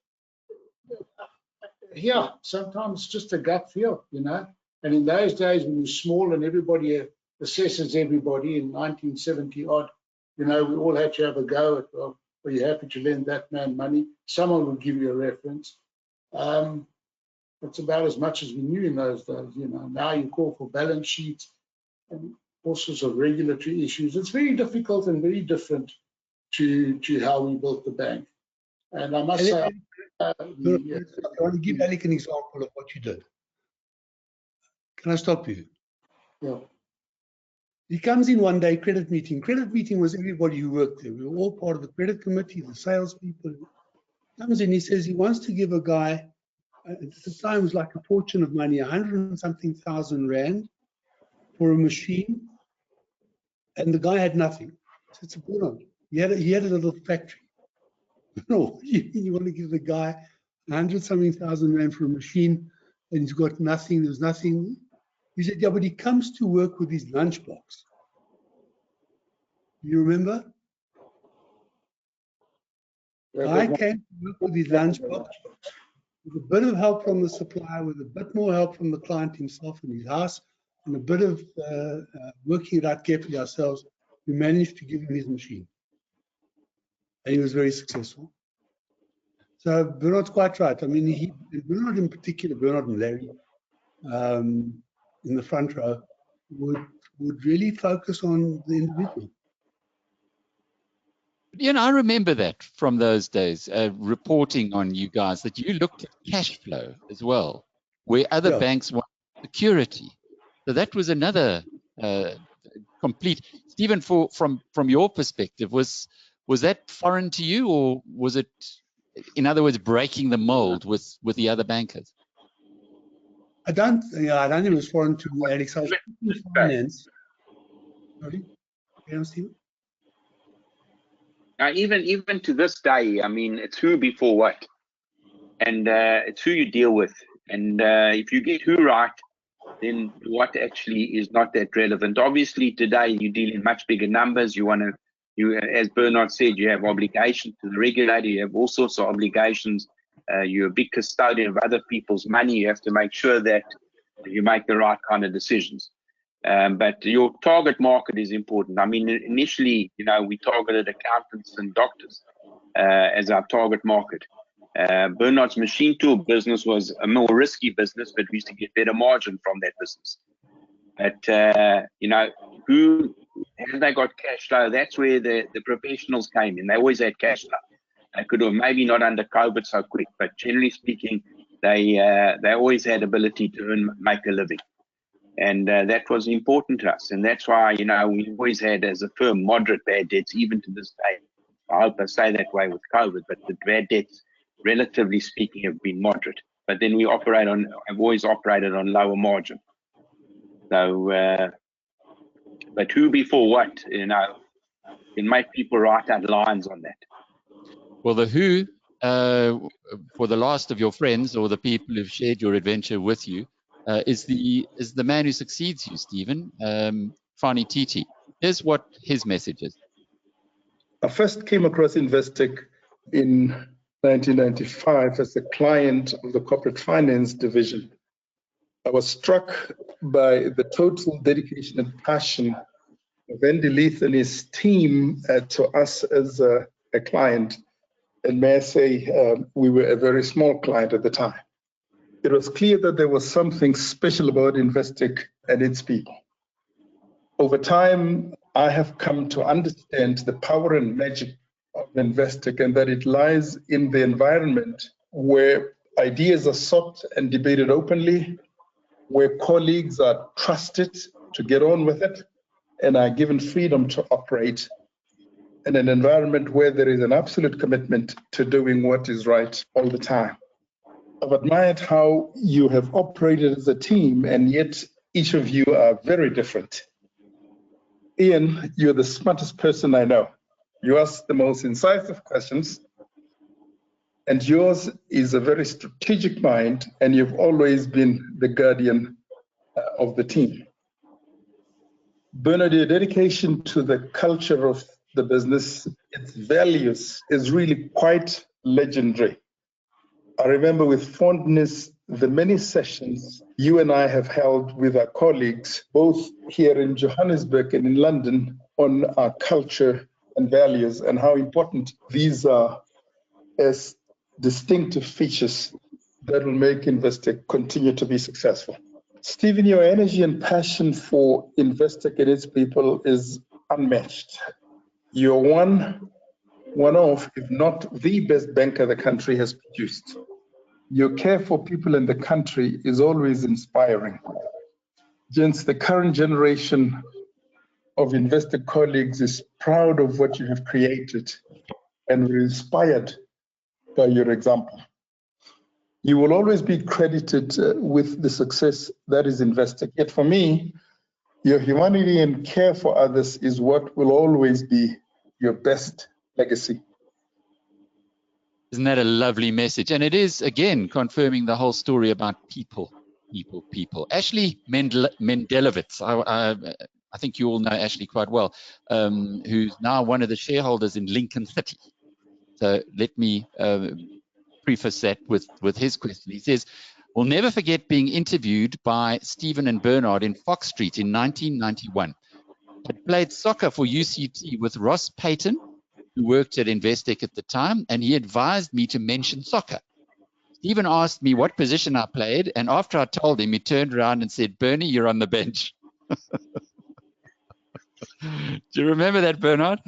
yeah, sometimes it's just a gut feel, you know. And in those days when you're small and everybody assesses everybody in 1970 odd, you know, we all had to have a go at, well, were you happy to lend that man money? Someone will give you a reference. It's about as much as we knew in those days, you know. Now you call for balance sheets and all sorts of regulatory issues. It's very difficult and very different to how we built the bank. And I must say, I want to give Alec an example of what you did. Can I stop you? Yeah. He comes in one day, credit meeting. Credit meeting was everybody who worked there. We were all part of the credit committee, the salespeople. He comes in, he says he wants to give a guy, at the time it was like a fortune of money, 100 and something thousand rand for a machine, and the guy had nothing. I said, so, hold on. He had a little factory. No, you want to give the guy 100 something thousand rand for a machine, and he's got nothing. There's nothing. He said, yeah, but he comes to work with his lunchbox. You remember? I came to work with his lunchbox, with a bit of help from the supplier, with a bit more help from the client himself in his house, and a bit of working it out carefully ourselves. We managed to give him his machine. And he was very successful. So Bernard's quite right. I mean, Bernard in particular, Bernard and Larry, in the front row, would really focus on the individual. Ian, I remember that from those days, reporting on you guys, that you looked at cash flow as well, where other banks want security. So that was another complete. Stephen, from your perspective, was that foreign to you, or was it, in other words, breaking the mold with the other bankers? I don't think it was foreign to Alex. I was in finance. Sorry, Stephen? Even to this day, I mean, it's who before what, and it's who you deal with. And if you get who right, then what actually is not that relevant. Obviously, today you deal in much bigger numbers. You, as Bernard said, you have obligations to the regulator. You have all sorts of obligations. You're a big custodian of other people's money. You have to make sure that you make the right kind of decisions. But your target market is important. I mean, initially, you know, we targeted accountants and doctors as our target market. Bernard's machine tool business was a more risky business, but we used to get better margin from that business. But, you know, have they got cash flow? That's where the professionals came in. They always had cash flow. They could have maybe not under COVID so quick, but generally speaking, they always had ability to make a living. And that was important to us. And that's why, you know, we always had, as a firm, moderate bad debts, even to this day. I hope I say that way with COVID, but the bad debts, relatively speaking, have been moderate. But then we have always operated on lower margin. So, but who before what, you know, can make people write out lines on that. Well, the who, for the last of your friends or the people who've shared your adventure with you, is the man who succeeds you, Stephen, Fani Titi. Here's what his message is. I first came across Investec in 1995 as a client of the corporate finance division. I was struck by the total dedication and passion of Andy Leith and his team to us as a client. And may I say, we were a very small client at the time. It was clear that there was something special about Investec and its people. Over time, I have come to understand the power and magic of Investec, and that it lies in the environment where ideas are sought and debated openly, where colleagues are trusted to get on with it and are given freedom to operate, in an environment where there is an absolute commitment to doing what is right all the time. I've admired how you have operated as a team, and yet each of you are very different. Ian, you're the smartest person I know. You ask the most incisive questions, and yours is a very strategic mind, and you've always been the guardian of the team. Bernard, your dedication to the culture of the business, its values, is really quite legendary. I remember with fondness the many sessions you and I have held with our colleagues, both here in Johannesburg and in London, on our culture and values and how important these are as distinctive features that will make Investec continue to be successful. Stephen, your energy and passion for Investec and its people is unmatched. You're one of, if not the best banker the country has produced. Your care for people in the country is always inspiring. Gents, the current generation of Investec colleagues is proud of what you have created and we're inspired by your example. You will always be credited with the success that is Investec. Yet for me, your humanity and care for others is what will always be your best legacy. Isn't that a lovely message? And it is, again, confirming the whole story about people. Ashley Mendelowitz, I think you all know Ashley quite well, who's now one of the shareholders in Lincoln City. So let me preface that with his question. He says, we'll never forget being interviewed by Stephen and Bernard in Fox Street in 1991. I played soccer for UCT with Ross Payton, who worked at Investec at the time, and he advised me to mention soccer. Stephen asked me what position I played, and after I told him, he turned around and said, Bernie, you're on the bench. Do you remember that, Bernard?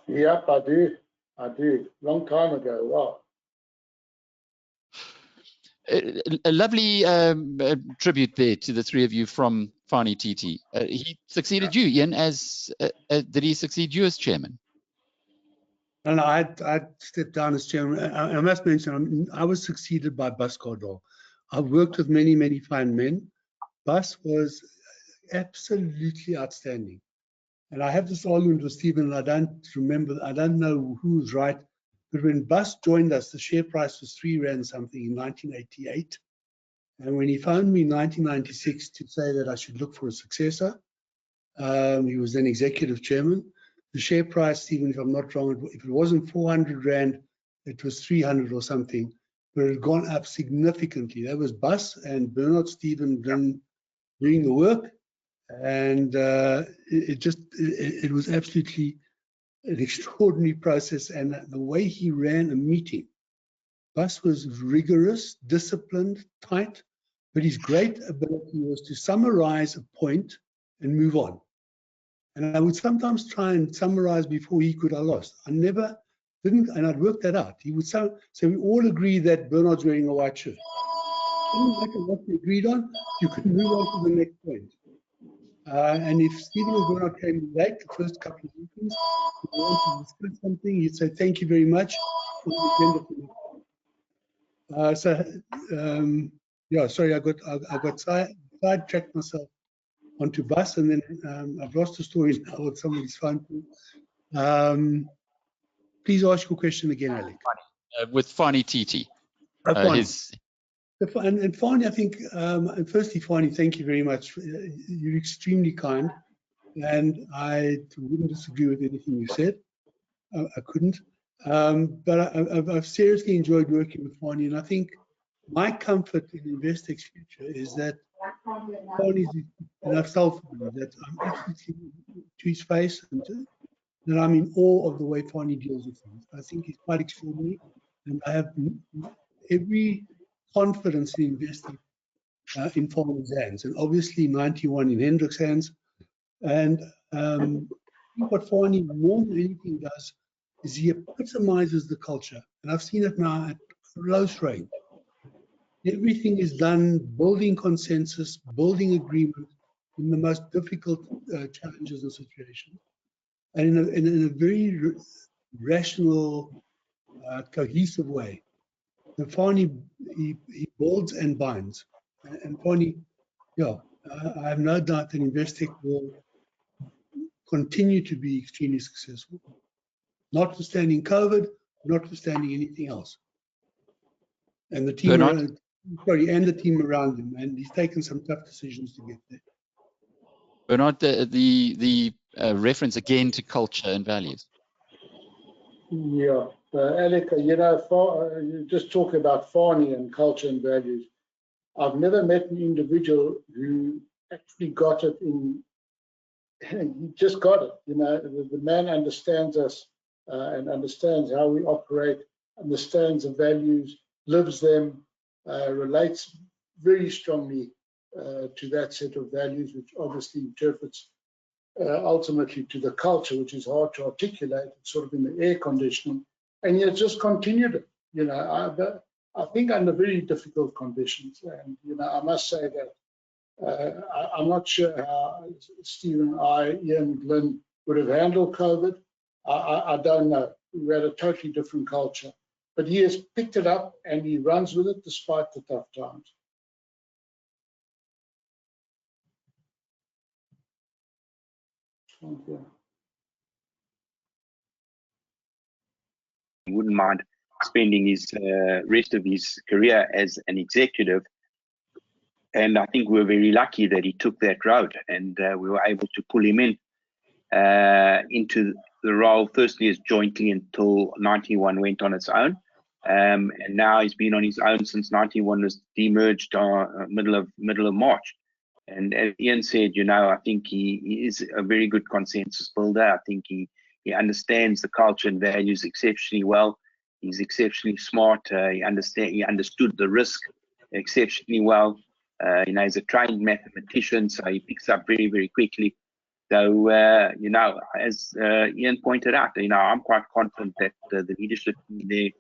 Yep, I do. Long time ago. Wow. A lovely tribute there to the three of you from Fani TT. He succeeded you, Ian, did he succeed you as chairman? And I stepped down as chairman. I must mention, I was succeeded by Bas Cardall. I've worked with many, many fine men. Bas was absolutely outstanding. And I have this argument with Stephen, I don't know who's right, but when Bas joined us, the share price was 3 Rand something in 1988. And when he phoned me in 1996 to say that I should look for a successor, he was then executive chairman. The share price, Stephen, if I'm not wrong, if it wasn't 400 Rand, it was 300 or something, but it had gone up significantly. That was Bas and Bernard, Stephen doing the work. And it was absolutely an extraordinary process. And the way he ran a meeting, Bas was rigorous, disciplined, tight, but his great ability was to summarize a point and move on. And I would sometimes try and summarize before he could. I lost. I never didn't, and I'd worked that out. He would say, so we all agree that Bernard's wearing a white shirt. Didn't matter what we agreed on, you could move on to the next point. And if Stephen or Bernard came late, the first couple of meetings, if you want to discuss something, you'd say, thank you very much. Yeah, sorry, I got sidetracked myself onto Bas, and then I've lost the story now with somebody's phone call. Please ask your question again, Alec. With Fani TT. And Fani, I think, firstly, Fani, thank you very much. You're extremely kind, and I wouldn't disagree with anything you said. I couldn't. But I've seriously enjoyed working with Fani, and I think my comfort in Investec's future is that Fani's enough self-belief that I'm absolutely to his face and that I'm in awe of the way Fani deals with things. I think he's quite extraordinary, and I have every confidence in investing in Fani's hands, and obviously 91 in Hendrik's hands. And I think what Fani more than anything does is he epitomizes the culture, and I've seen it now at close range. Everything is done building consensus, building agreement in the most difficult challenges and situations, and in a very rational, cohesive way. And Fani, he builds and binds. And Fani, yeah, I have no doubt that Investec will continue to be extremely successful, notwithstanding COVID, notwithstanding anything else. And the team and the team around him, and he's taken some tough decisions to get there. Bernard, the reference again to culture and values. Yeah, Alec, you know, you just talk about Fani and culture and values. I've never met an individual who actually got it in. He just got it. You know, the man understands us and understands how we operate, understands the values, lives them, relates very strongly to that set of values, which obviously interprets ultimately to the culture, which is hard to articulate. It's sort of in the air conditioning, and yet just continued it. You know, I think under very difficult conditions, and you know, I must say that I'm not sure how Stephen, Ian, Glenn would have handled COVID. I don't know. We had a totally different culture, but he has picked it up and he runs with it despite the tough times. Okay. He wouldn't mind spending his rest of his career as an executive. And I think we were very lucky that he took that road, and we were able to pull him in into the role, firstly as jointly until 91 went on its own. And now he's been on his own since 91 was demerged middle of March. And as Ian said, you know, I think he is a very good consensus builder. I think he understands the culture and values exceptionally well. He's exceptionally smart. He understood the risk exceptionally well. You know, he's a trained mathematician, so he picks up very, very quickly. So, you know, as Ian pointed out, you know, I'm quite confident that the leadership team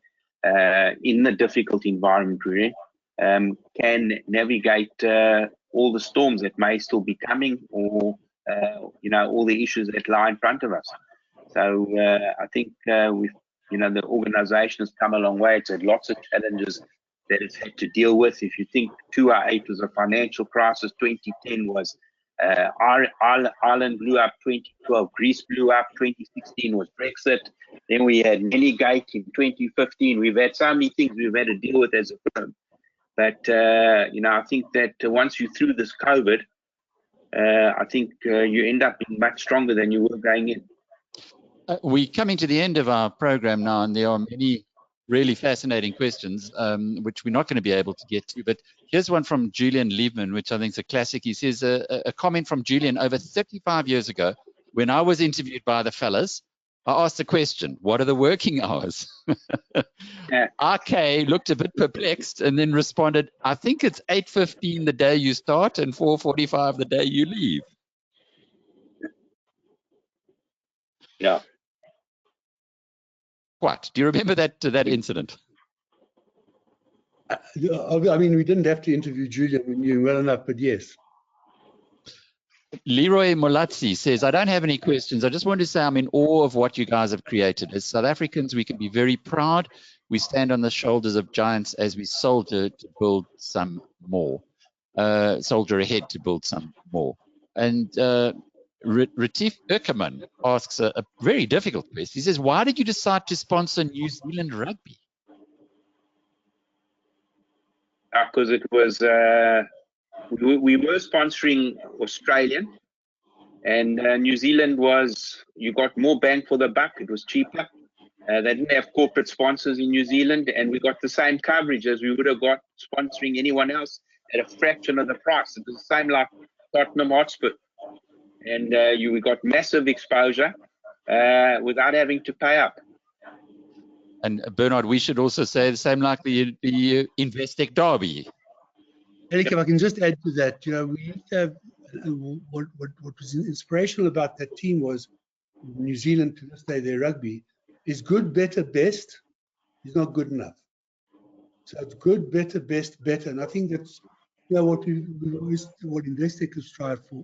there, in the difficult environment we're in, can navigate all the storms that may still be coming, or you know, all the issues that lie in front of us. So I think we've, you know, the organisation has come a long way. It's had lots of challenges that it's had to deal with. If you think 2008 was a financial crisis, 2010 was Ireland blew up, 2012 Greece blew up, 2016 was Brexit. Then we had Minigate in 2015. We've had so many things we've had to deal with as a firm. But, you know, I think that once you're through this COVID, I think you end up being much stronger than you were going in. We're coming to the end of our program now, and there are many really fascinating questions, which we're not going to be able to get to. But here's one from Julian Liebman, which I think is a classic. He says, a comment from Julian: over 35 years ago, when I was interviewed by the fellas, I asked the question, what are the working hours? RK looked a bit perplexed and then responded, I think it's 8:15 the day you start and 4:45 the day you leave. Yeah. What? Do you remember that incident? I mean, we didn't have to interview Julian. We knew him well enough, but yes. Leroy Molatsi says, I don't have any questions. I just want to say I'm in awe of what you guys have created. As South Africans, we can be very proud. We stand on the shoulders of giants as we soldier to build some more. Soldier ahead to build some more. And Retief Erkeman asks a very difficult question. He says, why did you decide to sponsor New Zealand rugby? Because it was, we were sponsoring Australian, and New Zealand was, you got more bang for the buck. It was cheaper. They didn't have corporate sponsors in New Zealand, and we got the same coverage as we would have got sponsoring anyone else at a fraction of the price. It was the same like Tottenham Hotspur. And we got massive exposure without having to pay up. And Bernard, we should also say the same like the Investec Derby. Alec, if I can just add to that, you know, we used to have, what was inspirational about that team was New Zealand, to this day, their rugby is good, better, best is not good enough. So it's good, better, best, better. And I think that's, you know, what Investec has strived for.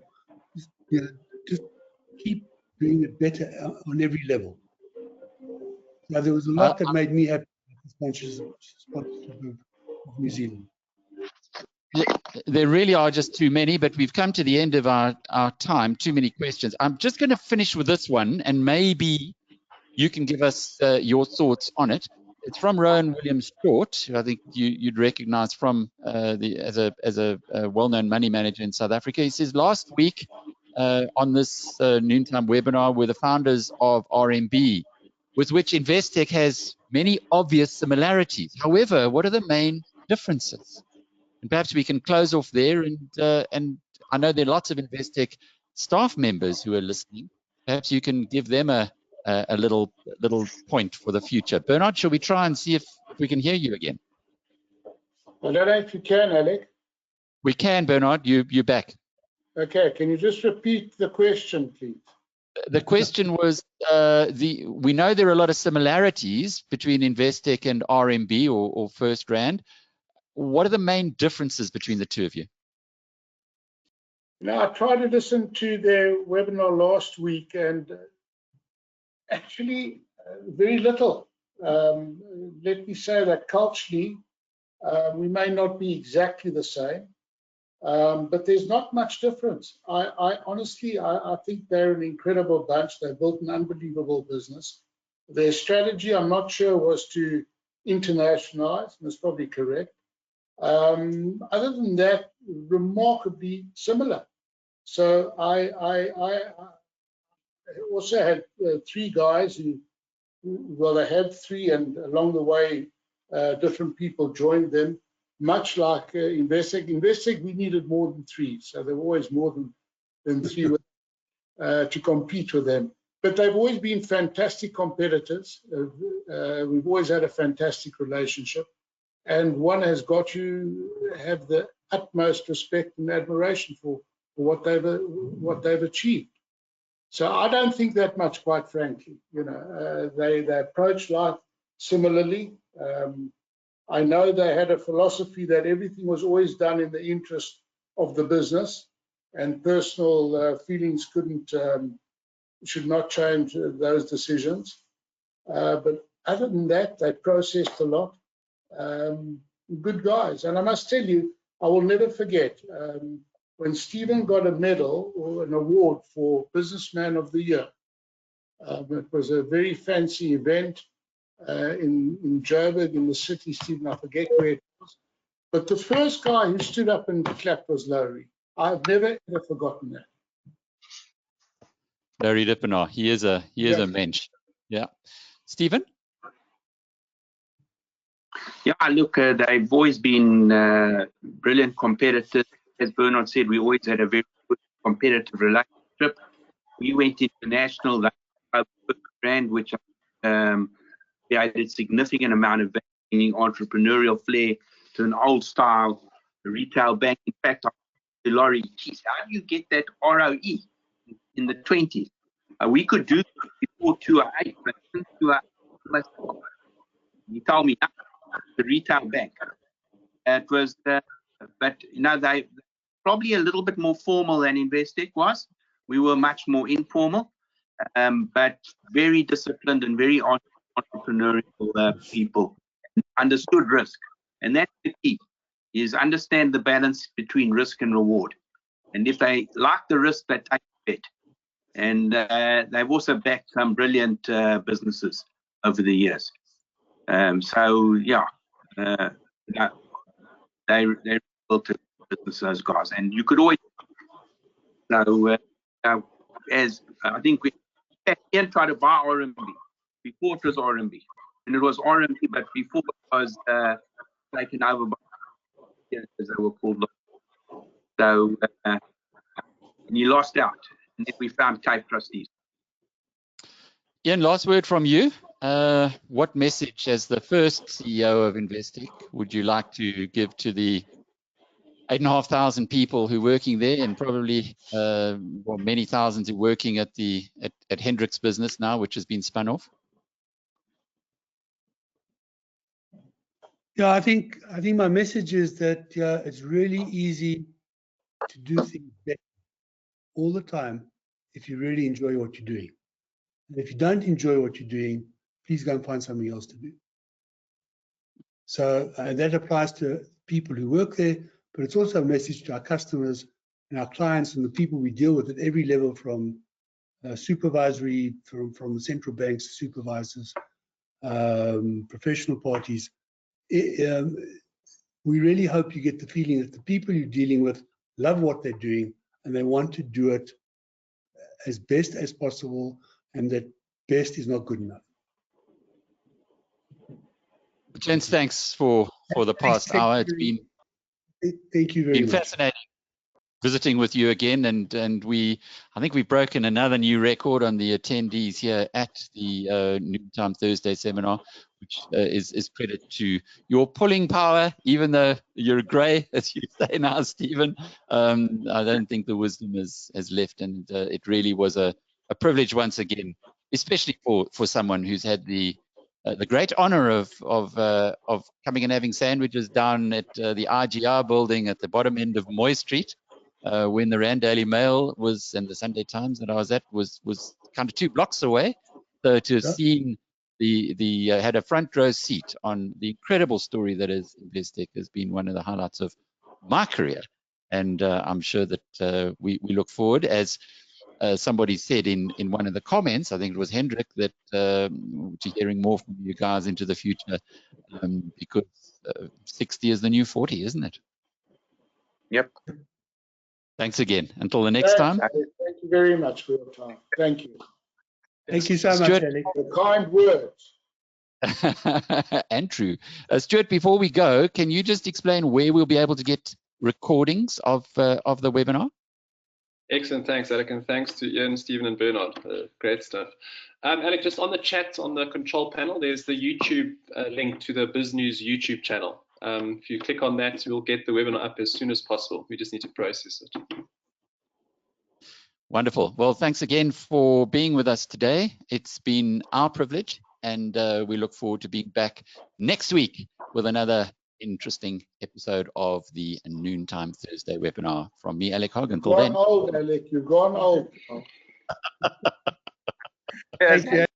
You know, just keep doing it better on every level. Now, there was a lot that made me happy with the sponsorship of New Zealand. There really are just too many, but we've come to the end of our time. Too many questions. I'm just going to finish with this one, and maybe you can give us your thoughts on it. It's from Rowan Williams-Short, who I think you'd recognize from as a well-known money manager in South Africa. He says, last week, on this noontime webinar were the founders of RMB, with which Investec has many obvious similarities. However, what are the main differences? And perhaps we can close off there. And I know there are lots of Investec staff members who are listening. Perhaps you can give them a little point for the future. Bernard, shall we try and see if we can hear you again? I don't know if you can, Alec. We can, Bernard. You're back. Okay, can you just repeat the question, please? The question was, we know there are a lot of similarities between Investec and RMB or First Rand. What are the main differences between the two of you? Now, I tried to listen to their webinar last week, and actually very little. Let me say that culturally, we may not be exactly the same, but there's not much difference. I honestly think they're an incredible bunch. They built an unbelievable business. Their strategy, I'm not sure, was to internationalize, and that's probably correct. Other than that, remarkably similar. So I also had three guys who, well, they had three, and along the way, different people joined them. Much like Investec. Investec, we needed more than three, so there were always more than three to compete with them. But they've always been fantastic competitors. We've always had a fantastic relationship, and one has got to have the utmost respect and admiration for what they've achieved. So I don't think that much, quite frankly. You know, they approach life similarly. I know they had a philosophy that everything was always done in the interest of the business, and personal feelings should not change those decisions. But other than that, they processed a lot. Good guys. And I must tell you, I will never forget when Stephen got a medal or an award for Businessman of the Year. It was a very fancy event in Joburg, in the city, Stephen, I forget where it was. But the first guy who stood up and clapped was Larry. I've never, ever forgotten that. Larry Lippenaar, he is a mensch. Yeah. Stephen? Yeah, look, they've always been brilliant competitors. As Bernard said, we always had a very good competitive relationship. We went international, brand, which created significant amount of value, bringing entrepreneurial flair to an old style retail bank. In fact, I asked Laurie, geez, how do you get that ROE in the 20s? We could do this before 2008, but since 2008, he told me, the retail bank. It was, but you know, they probably a little bit more formal than Investec was. We were much more informal, but very disciplined and very entrepreneurial people. Understood risk, and that's the key: is understand the balance between risk and reward. And if they like the risk, they take it. And they've also backed some brilliant businesses over the years. So yeah, they built a business, those guys, and you could always, as I think we can't try to buy RMB before it was RMB, and it was RMB, but before it was taken over by, as they were called. So and you lost out, and then we found Cape Trustees. Ian, last word from you. What message, as the first CEO of Investec, would you like to give to the 8,500 people who are working there, and probably well, many thousands who are working at Hendricks Business now, which has been spun off? Yeah, I think my message is that it's really easy to do things better all the time if you really enjoy what you're doing. And if you don't enjoy what you're doing, please go and find something else to do. So that applies to people who work there, but it's also a message to our customers and our clients and the people we deal with at every level, from supervisory, from the central banks, supervisors, professional parties. We really hope you get the feeling that the people you're dealing with love what they're doing and they want to do it as best as possible, and that best is not good enough. Gents, thanks for the past hour. It's been Thank you very much. fascinating visiting with you again, and I think we've broken another new record on the attendees here at the Noontime Thursday seminar, which is credit to your pulling power, even though you're grey, as you say now, Stephen. I don't think the wisdom has left, and it really was a privilege once again, especially for someone who's had the great honor of coming and having sandwiches down at the IGR building at the bottom end of Moy Street, when the Rand Daily Mail was, and the Sunday Times that I was at was kind of 2 blocks away. So to have seen had a front row seat on the incredible story that is Investec has been one of the highlights of my career. And I'm sure that we look forward, as somebody said in one of the comments, I think it was Hendrik, that to hearing more from you guys into the future, because 60 is the new 40, isn't it? Yep. Thanks again. Until the next time. Thank you very much for your time. Thank you. Thank you so much, Stuart. Alec. For kind words. And true. Stuart, before we go, can you just explain where we'll be able to get recordings of the webinar? Excellent, thanks, Alec, and thanks to Ian, Stephen, and Bernard. Great stuff. Alec, just on the chat on the control panel, there's the YouTube link to the Biznews YouTube channel. If you click on that, we'll get the webinar up as soon as possible. We just need to process it. Wonderful. Well, thanks again for being with us today. It's been our privilege, and we look forward to being back next week with another interesting episode of the Noontime Thursday webinar. From me, Alec Hogg. Until then. You've gone old, Alec. You've gone old. Thank you.